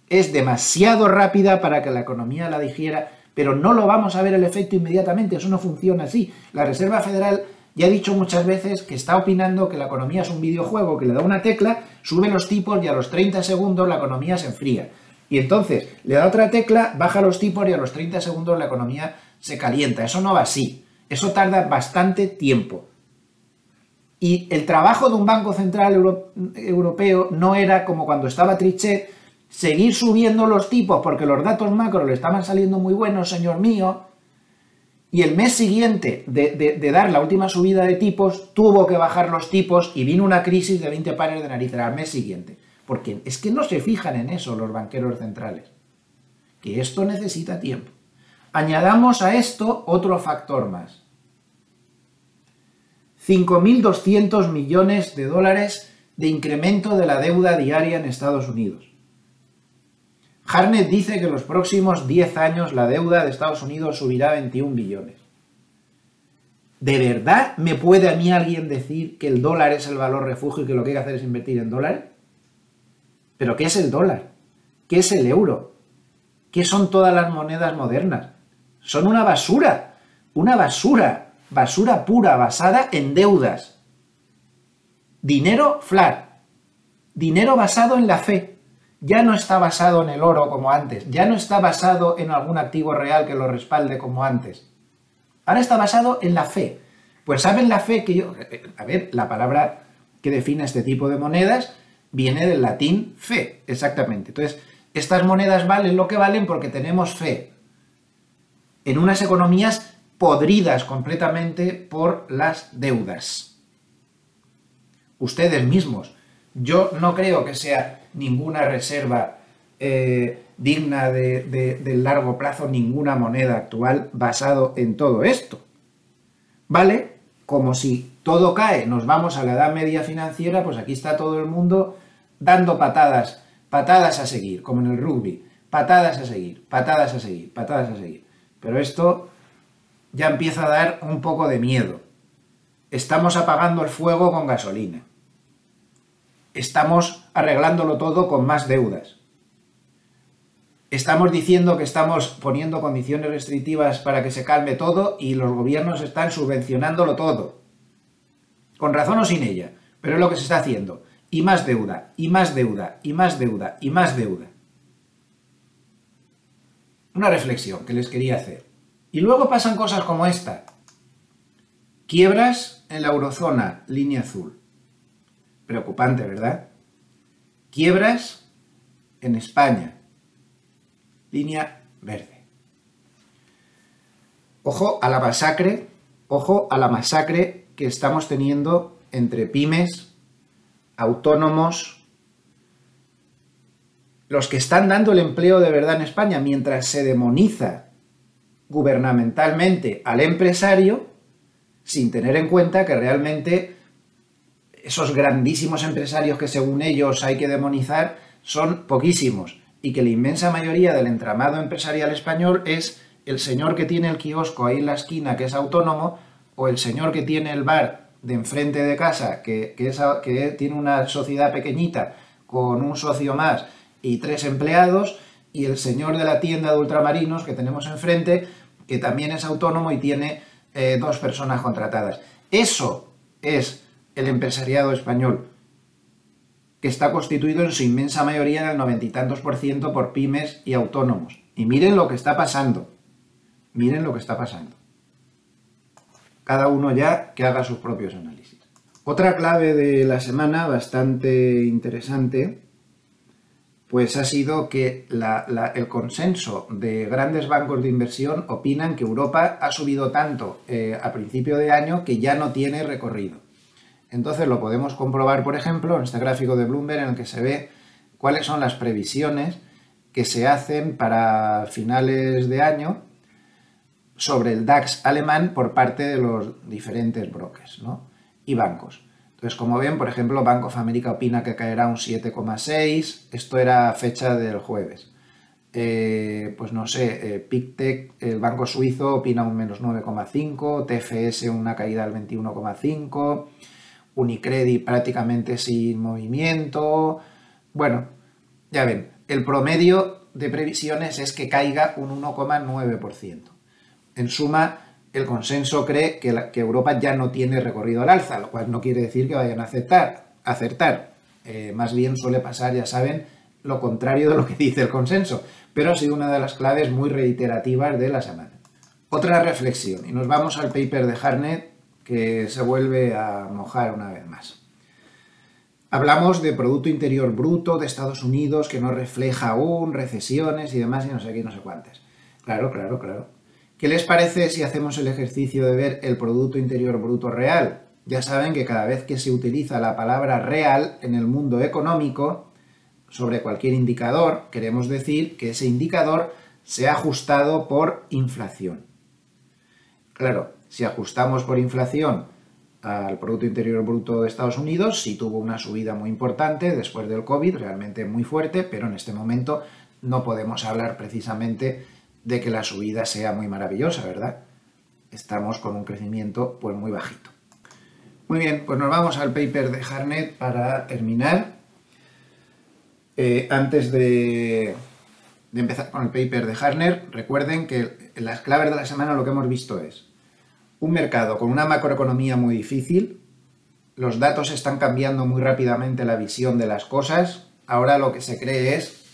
Es demasiado rápida para que la economía la digiera, pero no lo vamos a ver el efecto inmediatamente, eso no funciona así. La Reserva Federal ya ha dicho muchas veces que está opinando que la economía es un videojuego, que le da una tecla, sube los tipos y a los 30 segundos la economía se enfría. Y entonces le da otra tecla, baja los tipos y a los 30 segundos la economía se calienta. Eso no va así. Eso tarda bastante tiempo. Y el trabajo de un Banco Central Europeo no era como cuando estaba Trichet, seguir subiendo los tipos porque los datos macro le estaban saliendo muy buenos, señor mío, y el mes siguiente de dar la última subida de tipos, tuvo que bajar los tipos y vino una crisis de 20 pares de narices al mes siguiente. Porque es que no se fijan en eso los banqueros centrales, que esto necesita tiempo. Añadamos a esto otro factor más. 5.200 millones de dólares de incremento de la deuda diaria en Estados Unidos. Hartnett dice que en los próximos 10 años la deuda de Estados Unidos subirá a 21 billones. ¿De verdad me puede a mí alguien decir que el dólar es el valor refugio y que lo que hay que hacer es invertir en dólares? ¿Pero qué es el dólar? ¿Qué es el euro? ¿Qué son todas las monedas modernas? Son una basura pura basada en deudas. Dinero flat, dinero basado en la fe. Ya no está basado en el oro como antes, ya no está basado en algún activo real que lo respalde como antes. Ahora está basado en la fe. Pues ¿saben la fe que yo...? A ver, la palabra que define este tipo de monedas viene del latín fe, exactamente. Entonces, estas monedas valen lo que valen porque tenemos fe en unas economías podridas completamente por las deudas. Ustedes mismos. Yo no creo que sea ninguna reserva digna del largo plazo, ninguna moneda actual basado en todo esto. ¿Vale? Como si todo cae, nos vamos a la Edad Media financiera, pues aquí está todo el mundo dando patadas a seguir, como en el rugby, patadas a seguir, patadas a seguir, patadas a seguir. Pero esto ya empieza a dar un poco de miedo. Estamos apagando el fuego con gasolina. Estamos arreglándolo todo con más deudas. Estamos diciendo que estamos poniendo condiciones restrictivas para que se calme todo y los gobiernos están subvencionándolo todo. Con razón o sin ella, pero es lo que se está haciendo. Y más deuda, y más deuda, y más deuda, y más deuda. Una reflexión que les quería hacer. Y luego pasan cosas como esta. Quiebras en la eurozona, línea azul. Preocupante, ¿verdad? Quiebras en España, línea verde. Ojo a la masacre que estamos teniendo entre pymes, autónomos, los que están dando el empleo de verdad en España, mientras se demoniza gubernamentalmente al empresario, sin tener en cuenta que realmente esos grandísimos empresarios que según ellos hay que demonizar son poquísimos y que la inmensa mayoría del entramado empresarial español es el señor que tiene el kiosco ahí en la esquina que es autónomo o el señor que tiene el bar de enfrente de casa que tiene una sociedad pequeñita con un socio más y 3 empleados y el señor de la tienda de ultramarinos que tenemos enfrente que también es autónomo y tiene 2 personas contratadas. Eso es el empresariado español, que está constituido en su inmensa mayoría, en el 90 y tantos %, por pymes y autónomos. Y miren lo que está pasando. Miren lo que está pasando. Cada uno ya que haga sus propios análisis. Otra clave de la semana, bastante interesante, pues ha sido que el consenso de grandes bancos de inversión opinan que Europa ha subido tanto a principio de año que ya no tiene recorrido. Entonces lo podemos comprobar, por ejemplo, en este gráfico de Bloomberg en el que se ve cuáles son las previsiones que se hacen para finales de año sobre el DAX alemán por parte de los diferentes brokers, ¿no? Y bancos. Entonces, como ven, por ejemplo, Bank of America opina que caerá un 7,6, esto era fecha del jueves. Pues no sé, Pictet, el banco suizo, opina un menos 9,5, TFS una caída del 21,5, Unicredit prácticamente sin movimiento. Bueno, ya ven, el promedio de previsiones es que caiga un 1,9%. En suma, el consenso cree que Europa ya no tiene recorrido al alza, lo cual no quiere decir que vayan a acertar. Más bien suele pasar, ya saben, lo contrario de lo que dice el consenso, pero ha sido una de las claves muy reiterativas de la semana. Otra reflexión, y nos vamos al paper de Hartnett, que se vuelve a mojar una vez más. Hablamos de Producto Interior Bruto de Estados Unidos que no refleja aún recesiones y demás y no sé qué, no sé cuántas. Claro. ¿Qué les parece si hacemos el ejercicio de ver el Producto Interior Bruto real? Ya saben que cada vez que se utiliza la palabra real en el mundo económico, sobre cualquier indicador, queremos decir que ese indicador se ha ajustado por inflación. Claro, si ajustamos por inflación al Producto Interior Bruto de Estados Unidos, sí tuvo una subida muy importante después del COVID, realmente muy fuerte, pero en este momento no podemos hablar precisamente de que la subida sea muy maravillosa, ¿verdad? estamos con un crecimiento pues muy bajito. Muy bien, pues nos vamos al paper de Hartnett para terminar. Antes de empezar con el paper de Hartnett, recuerden que en las claves de la semana lo que hemos visto es un mercado con una macroeconomía muy difícil, los datos están cambiando muy rápidamente la visión de las cosas, ahora lo que se cree es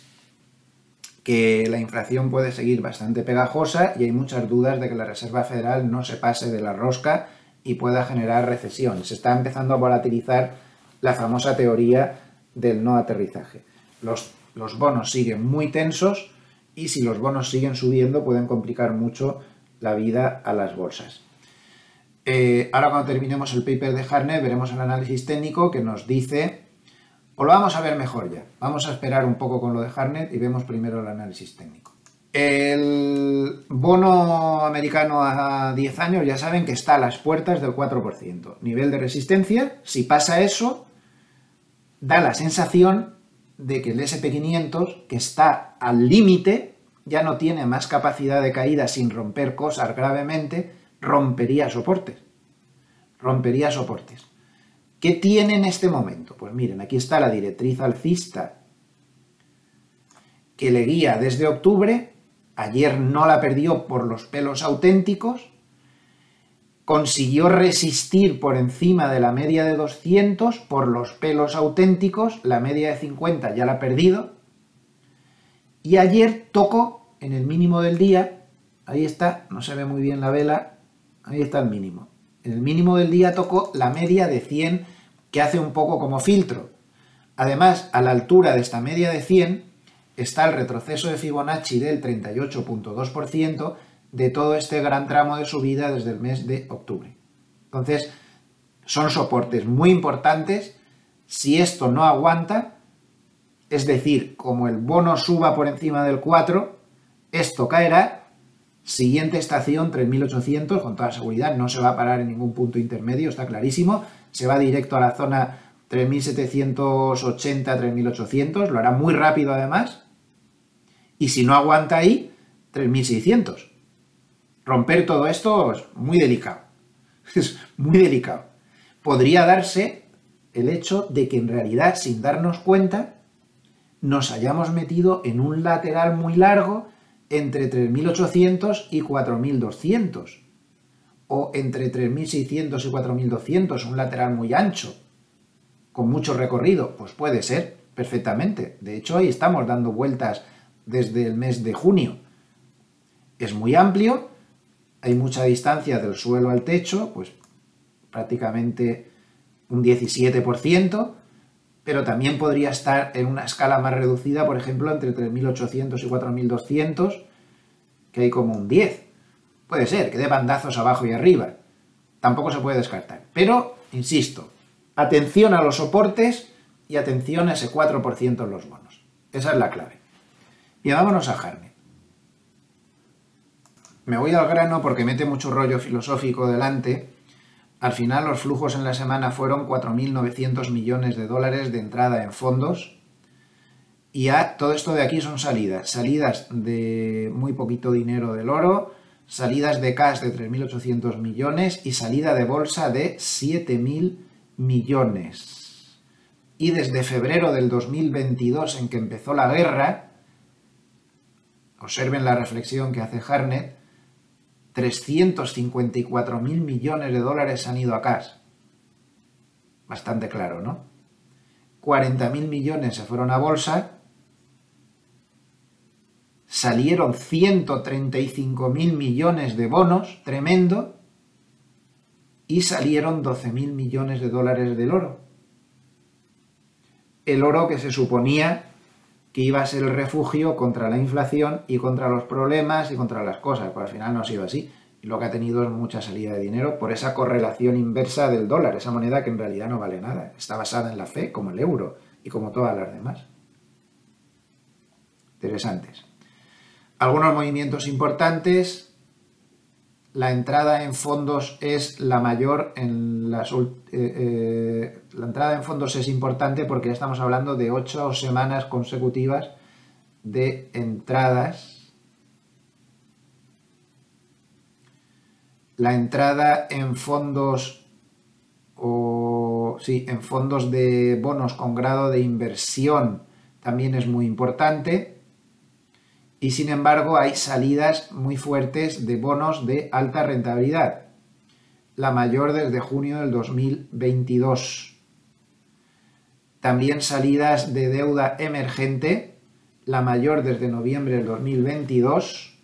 que la inflación puede seguir bastante pegajosa y hay muchas dudas de que la Reserva Federal no se pase de la rosca y pueda generar recesión. Se está empezando a volatilizar la famosa teoría del no aterrizaje. Los bonos siguen muy tensos y si los bonos siguen subiendo pueden complicar mucho la vida a las bolsas. Ahora cuando terminemos el paper de Hartnett veremos el análisis técnico que nos dice, o lo vamos a ver mejor ya, vamos a esperar un poco con lo de Hartnett y vemos primero el análisis técnico. El bono americano a 10 años ya saben que está a las puertas del 4%. Nivel de resistencia, si pasa eso, da la sensación de que el SP500, que está al límite, ya no tiene más capacidad de caída sin romper cosas gravemente, rompería soportes. Rompería soportes. ¿Qué tiene en este momento? Pues miren, aquí está la directriz alcista que le guía desde octubre. Ayer no la perdió por los pelos auténticos. Consiguió resistir por encima de la media de 200 por los pelos auténticos. La media de 50 ya la ha perdido. Y ayer tocó en el mínimo del día. Ahí está, no se ve muy bien la vela. Ahí está el mínimo. En el mínimo del día tocó la media de 100 que hace un poco como filtro. Además, a la altura de esta media de 100 está el retroceso de Fibonacci del 38.2% de todo este gran tramo de subida desde el mes de octubre. Entonces, son soportes muy importantes. Si esto no aguanta, es decir, como el bono suba por encima del 4, esto caerá. Siguiente estación, 3.800, con toda seguridad, no se va a parar en ningún punto intermedio, está clarísimo. Se va directo a la zona 3.780, 3.800, lo hará muy rápido además. Y si no aguanta ahí, 3.600. Romper todo esto es muy delicado. Es muy delicado. Podría darse el hecho de que en realidad, sin darnos cuenta, nos hayamos metido en un lateral muy largo entre 3.800 y 4.200, o entre 3.600 y 4.200, un lateral muy ancho, con mucho recorrido. Pues puede ser, perfectamente. De hecho, ahí estamos dando vueltas desde el mes de junio. Es muy amplio, hay mucha distancia del suelo al techo, pues prácticamente un 17%, pero también podría estar en una escala más reducida, por ejemplo, entre 3.800 y 4.200, que hay como un 10. Puede ser, que dé bandazos abajo y arriba. Tampoco se puede descartar. Pero, insisto, atención a los soportes y atención a ese 4% en los bonos. Esa es la clave. Bien, vámonos a Hartnett. Me voy al grano porque mete mucho rollo filosófico delante. Al final los flujos en la semana fueron 4.900 millones de dólares de entrada en fondos y todo esto de aquí son salidas. Salidas de muy poquito dinero del oro, salidas de cash de 3.800 millones y salida de bolsa de 7.000 millones. Y desde febrero del 2022 en que empezó la guerra, observen la reflexión que hace Hartnett, 354.000 millones de dólares han ido a cash. Bastante claro, ¿no? 40.000 millones se fueron a bolsa, salieron 135.000 millones de bonos, tremendo, y salieron 12.000 millones de dólares del oro. El oro que se suponía que iba a ser el refugio contra la inflación y contra los problemas y contra las cosas, pero al final no ha sido así. Y lo que ha tenido es mucha salida de dinero por esa correlación inversa del dólar, esa moneda que en realidad no vale nada, está basada en la fe, como el euro y como todas las demás. Interesantes. Algunos movimientos importantes. La entrada en fondos es la mayor en la entrada en fondos es importante porque ya estamos hablando de 8 semanas consecutivas de entradas La entrada en fondos en fondos de bonos con grado de inversión también es muy importante. Y sin embargo hay salidas muy fuertes de bonos de alta rentabilidad. La mayor desde junio del 2022. También salidas de deuda emergente, la mayor desde noviembre del 2022.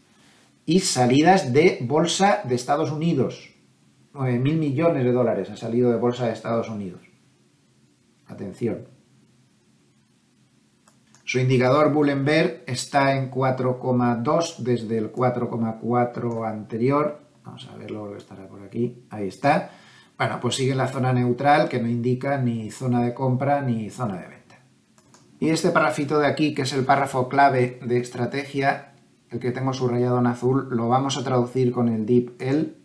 Y salidas de bolsa de Estados Unidos. 9.000 millones de dólares ha salido de bolsa de Estados Unidos. Atención. Su indicador Bullenberg está en 4,2 desde el 4,4 anterior. Vamos a verlo, que estará por aquí. Ahí está. Bueno, pues sigue en la zona neutral, que no indica ni zona de compra ni zona de venta. Y este párrafito de aquí, que es el párrafo clave de estrategia, el que tengo subrayado en azul, lo vamos a traducir con el DeepL,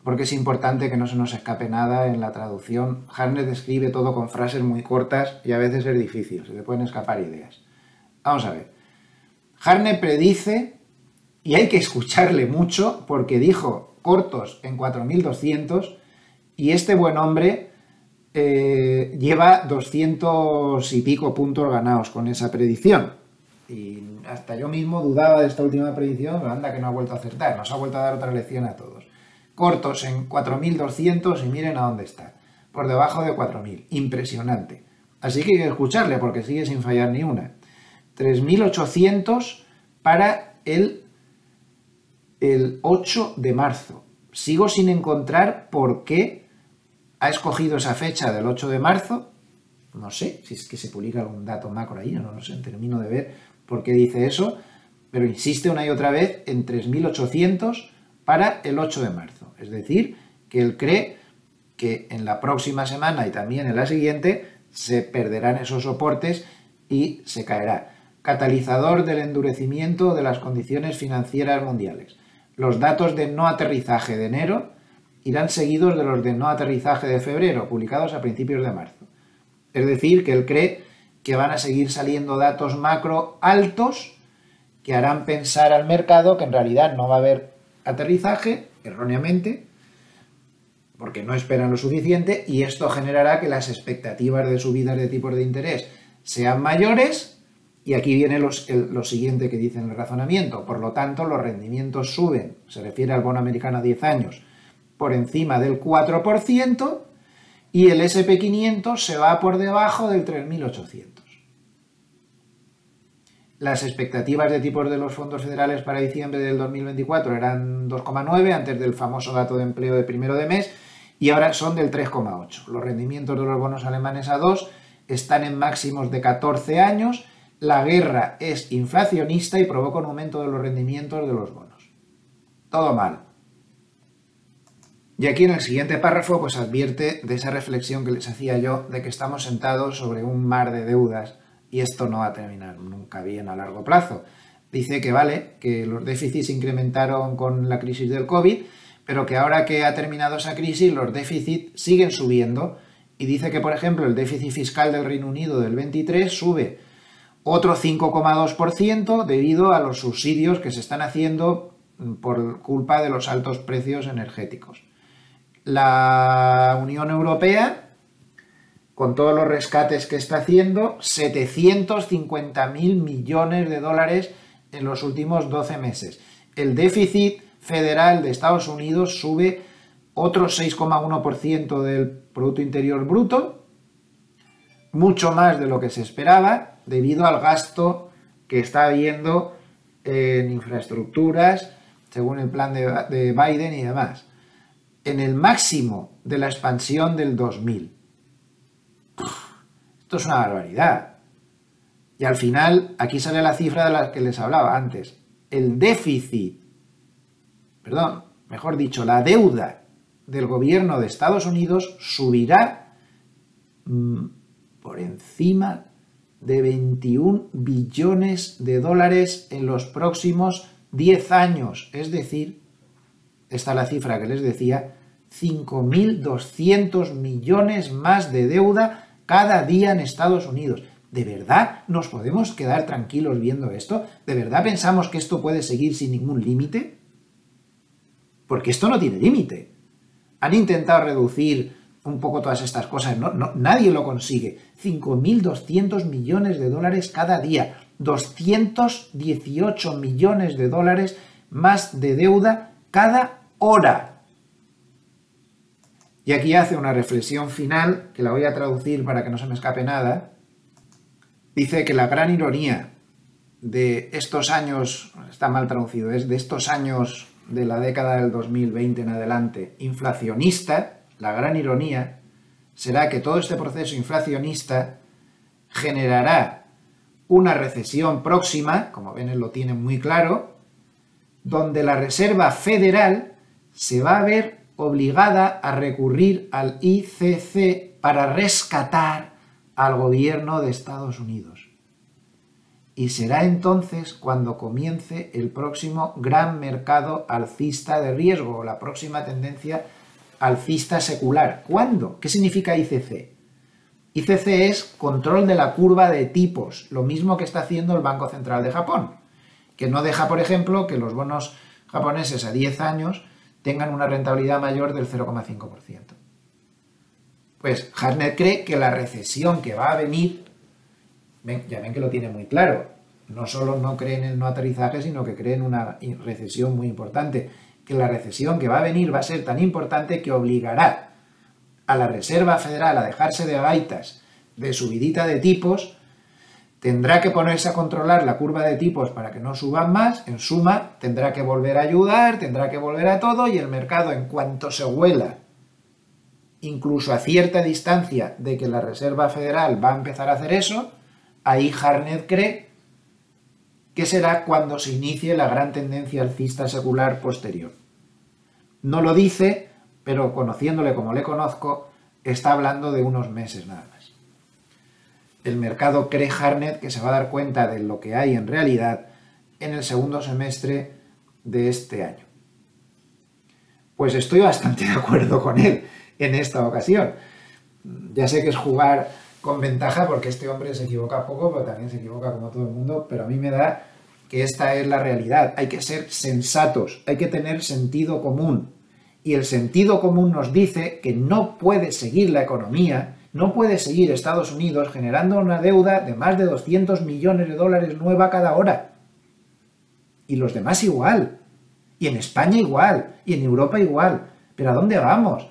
porque es importante que no se nos escape nada en la traducción. Hartnett describe todo con frases muy cortas y a veces es difícil, se le pueden escapar ideas. Vamos a ver. Hartnett predice, y hay que escucharle mucho, porque dijo cortos en 4.200, y este buen hombre lleva 200 y pico puntos ganados con esa predicción. Y hasta yo mismo dudaba de esta última predicción, pero anda que no ha vuelto a acertar, nos ha vuelto a dar otra lección a todos. Cortos en 4.200 y miren a dónde está, por debajo de 4.000, impresionante. Así que hay que escucharle porque sigue sin fallar ni una. 3.800 para el 8 de marzo. Sigo sin encontrar por qué ha escogido esa fecha del 8 de marzo. No sé si es que se publica algún dato macro ahí, no lo sé, termino de ver por qué dice eso, pero insiste una y otra vez en 3.800 para el 8 de marzo. Es decir, que él cree que en la próxima semana y también en la siguiente se perderán esos soportes y se caerá. Catalizador del endurecimiento de las condiciones financieras mundiales. Los datos de no aterrizaje de enero irán seguidos de los de no aterrizaje de febrero, publicados a principios de marzo. Es decir, que él cree que van a seguir saliendo datos macro altos que harán pensar al mercado que en realidad no va a haber aterrizaje, erróneamente, porque no esperan lo suficiente, y esto generará que las expectativas de subidas de tipos de interés sean mayores, y aquí viene lo siguiente que dice en el razonamiento. Por lo tanto, los rendimientos suben, se refiere al bono americano a 10 años, por encima del 4%, y el S&P 500 se va por debajo del 3.800. Las expectativas de tipos de los fondos federales para diciembre del 2024 eran 2,9 antes del famoso dato de empleo de primero de mes y ahora son del 3,8. Los rendimientos de los bonos alemanes a 2 están en máximos de 14 años. La guerra es inflacionista y provoca un aumento de los rendimientos de los bonos. Todo mal. Y aquí en el siguiente párrafo pues advierte de esa reflexión que les hacía yo de que estamos sentados sobre un mar de deudas y esto no va a terminar nunca bien a largo plazo. Dice que vale, que los déficits se incrementaron con la crisis del COVID, pero que ahora que ha terminado esa crisis los déficits siguen subiendo y dice que, por ejemplo, el déficit fiscal del Reino Unido del 23 sube otro 5,2% debido a los subsidios que se están haciendo por culpa de los altos precios energéticos. La Unión Europea, con todos los rescates que está haciendo, 750.000 millones de dólares en los últimos 12 meses. El déficit federal de Estados Unidos sube otro 6,1% del Producto Interior Bruto, mucho más de lo que se esperaba, debido al gasto que está habiendo en infraestructuras, según el plan de Biden y demás. En el máximo de la expansión del 2000. Esto es una barbaridad. Y al final, aquí sale la cifra de la que les hablaba antes. El déficit, mejor dicho, la deuda del gobierno de Estados Unidos subirá por encima de 21 billones de dólares en los próximos 10 años. Es decir, esta es la cifra que les decía, 5.200 millones más de deuda cada día en Estados Unidos. ¿De verdad nos podemos quedar tranquilos viendo esto? ¿De verdad pensamos que esto puede seguir sin ningún límite? Porque esto no tiene límite. Han intentado reducir un poco todas estas cosas, nadie lo consigue. 5.200 millones de dólares cada día, 218 millones de dólares más de deuda cada hora. Y aquí hace una reflexión final, que la voy a traducir para que no se me escape nada. Dice que la gran ironía de estos años, está mal traducido, es de estos años de la década del 2020 en adelante, inflacionista, la gran ironía será que todo este proceso inflacionista generará una recesión próxima, como ven él lo tiene muy claro, donde la Reserva Federal se va a ver obligada a recurrir al ICC para rescatar al gobierno de Estados Unidos. Y será entonces cuando comience el próximo gran mercado alcista de riesgo, o la próxima tendencia alcista secular. ¿Cuándo? ¿Qué significa ICC? ICC es control de la curva de tipos, lo mismo que está haciendo el Banco Central de Japón, que no deja, por ejemplo, que los bonos japoneses a 10 años tengan una rentabilidad mayor del 0,5%. Pues Hartnett cree que la recesión que va a venir, ya ven que lo tiene muy claro, no solo no cree en el no aterrizaje, sino que cree en una recesión muy importante, que la recesión que va a venir va a ser tan importante que obligará a la Reserva Federal a dejarse de gaitas de subidita de tipos, tendrá que ponerse a controlar la curva de tipos para que no suban más, en suma tendrá que volver a ayudar, tendrá que volver a todo, y el mercado, en cuanto se huela, incluso a cierta distancia de que la Reserva Federal va a empezar a hacer eso, ahí Hartnett cree que será cuando se inicie la gran tendencia alcista secular posterior. No lo dice, pero conociéndole como le conozco, está hablando de unos meses nada más. El mercado cree Hartnett que se va a dar cuenta de lo que hay en realidad en el segundo semestre de este año. Pues estoy bastante de acuerdo con él en esta ocasión. Ya sé que es jugar con ventaja porque este hombre se equivoca poco, pero también se equivoca como todo el mundo, pero a mí me da que esta es la realidad. Hay que ser sensatos, hay que tener sentido común. Y el sentido común nos dice que no puede seguir la economía, no puede seguir Estados Unidos generando una deuda de más de 200 millones de dólares nueva cada hora. Y los demás igual. Y en España igual. Y en Europa igual. ¿Pero a dónde vamos?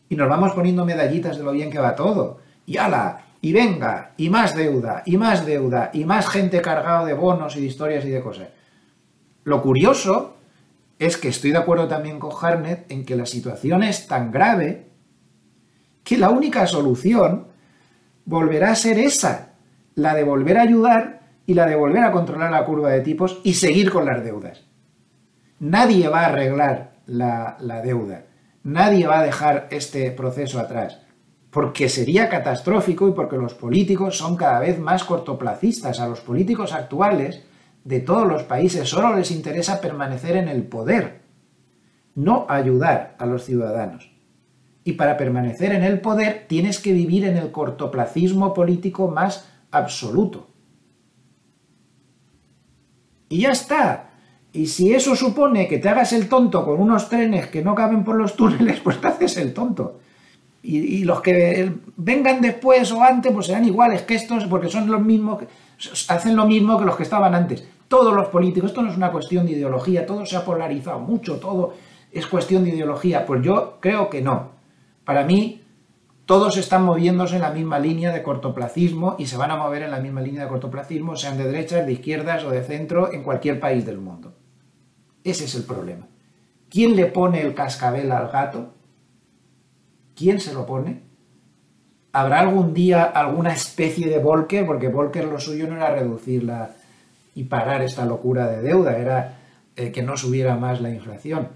Y nos vamos poniendo medallitas de lo bien que va todo. Y ¡hala! Y venga, y más deuda, y más deuda, y más gente cargada de bonos y de historias y de cosas. Lo curioso es que estoy de acuerdo también con Hartnett en que la situación es tan grave que la única solución volverá a ser esa, la de volver a ayudar y la de volver a controlar la curva de tipos y seguir con las deudas. Nadie va a arreglar la deuda, nadie va a dejar este proceso atrás, porque sería catastrófico y porque los políticos son cada vez más cortoplacistas. A los políticos actuales de todos los países solo les interesa permanecer en el poder, no ayudar a los ciudadanos. Y para permanecer en el poder tienes que vivir en el cortoplacismo político más absoluto. Y ya está. Y si eso supone que te hagas el tonto con unos trenes que no caben por los túneles, pues te haces el tonto. Y los que vengan después o antes, pues serán iguales que estos, porque son los mismos, hacen lo mismo que los que estaban antes. Todos los políticos, esto no es una cuestión de ideología, todo se ha polarizado mucho, todo es cuestión de ideología. Pues yo creo que no. Para mí, todos están moviéndose en la misma línea de cortoplacismo y se van a mover en la misma línea de cortoplacismo, sean de derechas, de izquierdas o de centro, en cualquier país del mundo. Ese es el problema. ¿Quién le pone el cascabel al gato? ¿Quién se lo pone? ¿Habrá algún día alguna especie de Volcker? Porque Volcker lo suyo no era reducirla y parar esta locura de deuda, era que no subiera más la inflación.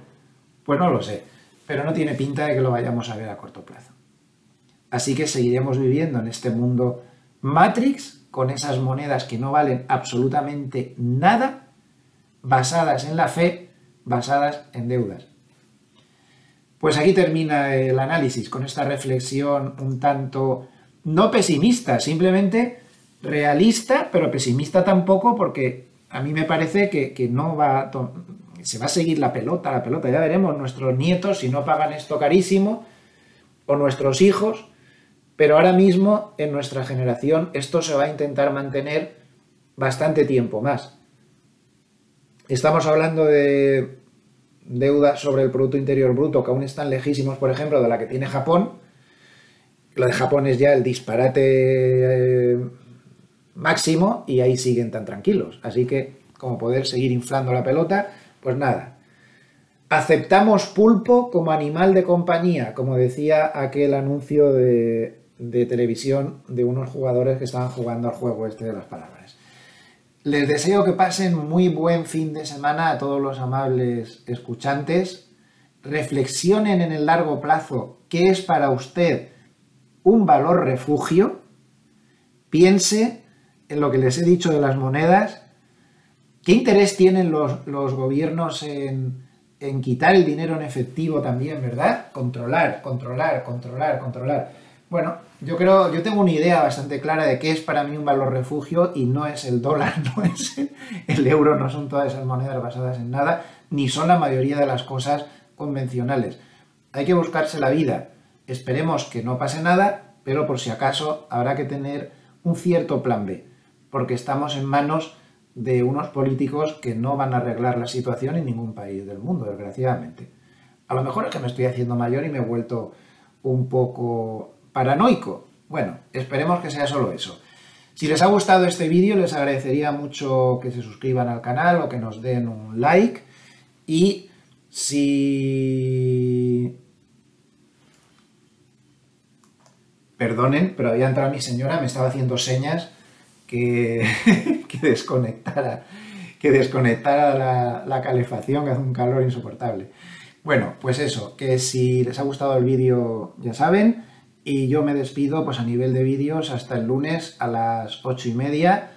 Pues no lo sé, pero no tiene pinta de que lo vayamos a ver a corto plazo. Así que seguiremos viviendo en este mundo Matrix, con esas monedas que no valen absolutamente nada, basadas en la fe, basadas en deudas. Pues aquí termina el análisis, con esta reflexión un tanto no pesimista, simplemente realista, pero pesimista tampoco, porque a mí me parece que no va se va a seguir la pelota, ya veremos nuestros nietos si no pagan esto carísimo, o nuestros hijos, pero ahora mismo en nuestra generación esto se va a intentar mantener bastante tiempo más. Estamos hablando de deudas sobre el Producto Interior Bruto que aún están lejísimos, por ejemplo, de la que tiene Japón. Lo de Japón es ya el disparate máximo y ahí siguen tan tranquilos. Así que, como poder seguir inflando la pelota, pues nada. Aceptamos pulpo como animal de compañía, como decía aquel anuncio de televisión de unos jugadores que estaban jugando al juego este de las palabras. Les deseo que pasen muy buen fin de semana a todos los amables escuchantes. Reflexionen en el largo plazo qué es para usted un valor refugio. Piense en lo que les he dicho de las monedas. ¿Qué interés tienen los gobiernos en quitar el dinero en efectivo también, verdad? Controlar. Bueno, yo tengo una idea bastante clara de qué es para mí un valor refugio y no es el dólar, no es el euro, no son todas esas monedas basadas en nada, ni son la mayoría de las cosas convencionales. Hay que buscarse la vida. Esperemos que no pase nada, pero por si acaso habrá que tener un cierto plan B, porque estamos en manos de unos políticos que no van a arreglar la situación en ningún país del mundo, desgraciadamente. A lo mejor es que me estoy haciendo mayor y me he vuelto un poco paranoico. Bueno, esperemos que sea solo eso. Si les ha gustado este vídeo, les agradecería mucho que se suscriban al canal o que nos den un like. Y si... Perdonen, pero había entrado mi señora, me estaba haciendo señas que desconectara la calefacción, que hace un calor insoportable. Bueno, pues eso, que si les ha gustado el vídeo ya saben, y yo me despido pues a nivel de vídeos hasta el lunes a las 8:30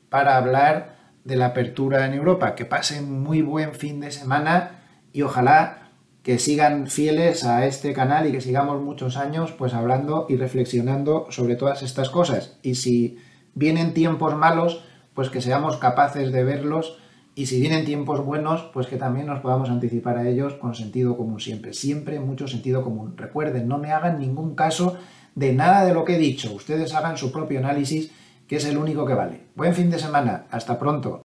para hablar de la apertura en Europa. Que pasen muy buen fin de semana y ojalá que sigan fieles a este canal y que sigamos muchos años pues hablando y reflexionando sobre todas estas cosas. Y si vienen tiempos malos, pues que seamos capaces de verlos, y si vienen tiempos buenos, pues que también nos podamos anticipar a ellos con sentido común siempre. Siempre mucho sentido común. Recuerden, no me hagan ningún caso de nada de lo que he dicho. Ustedes hagan su propio análisis, que es el único que vale. Buen fin de semana. Hasta pronto.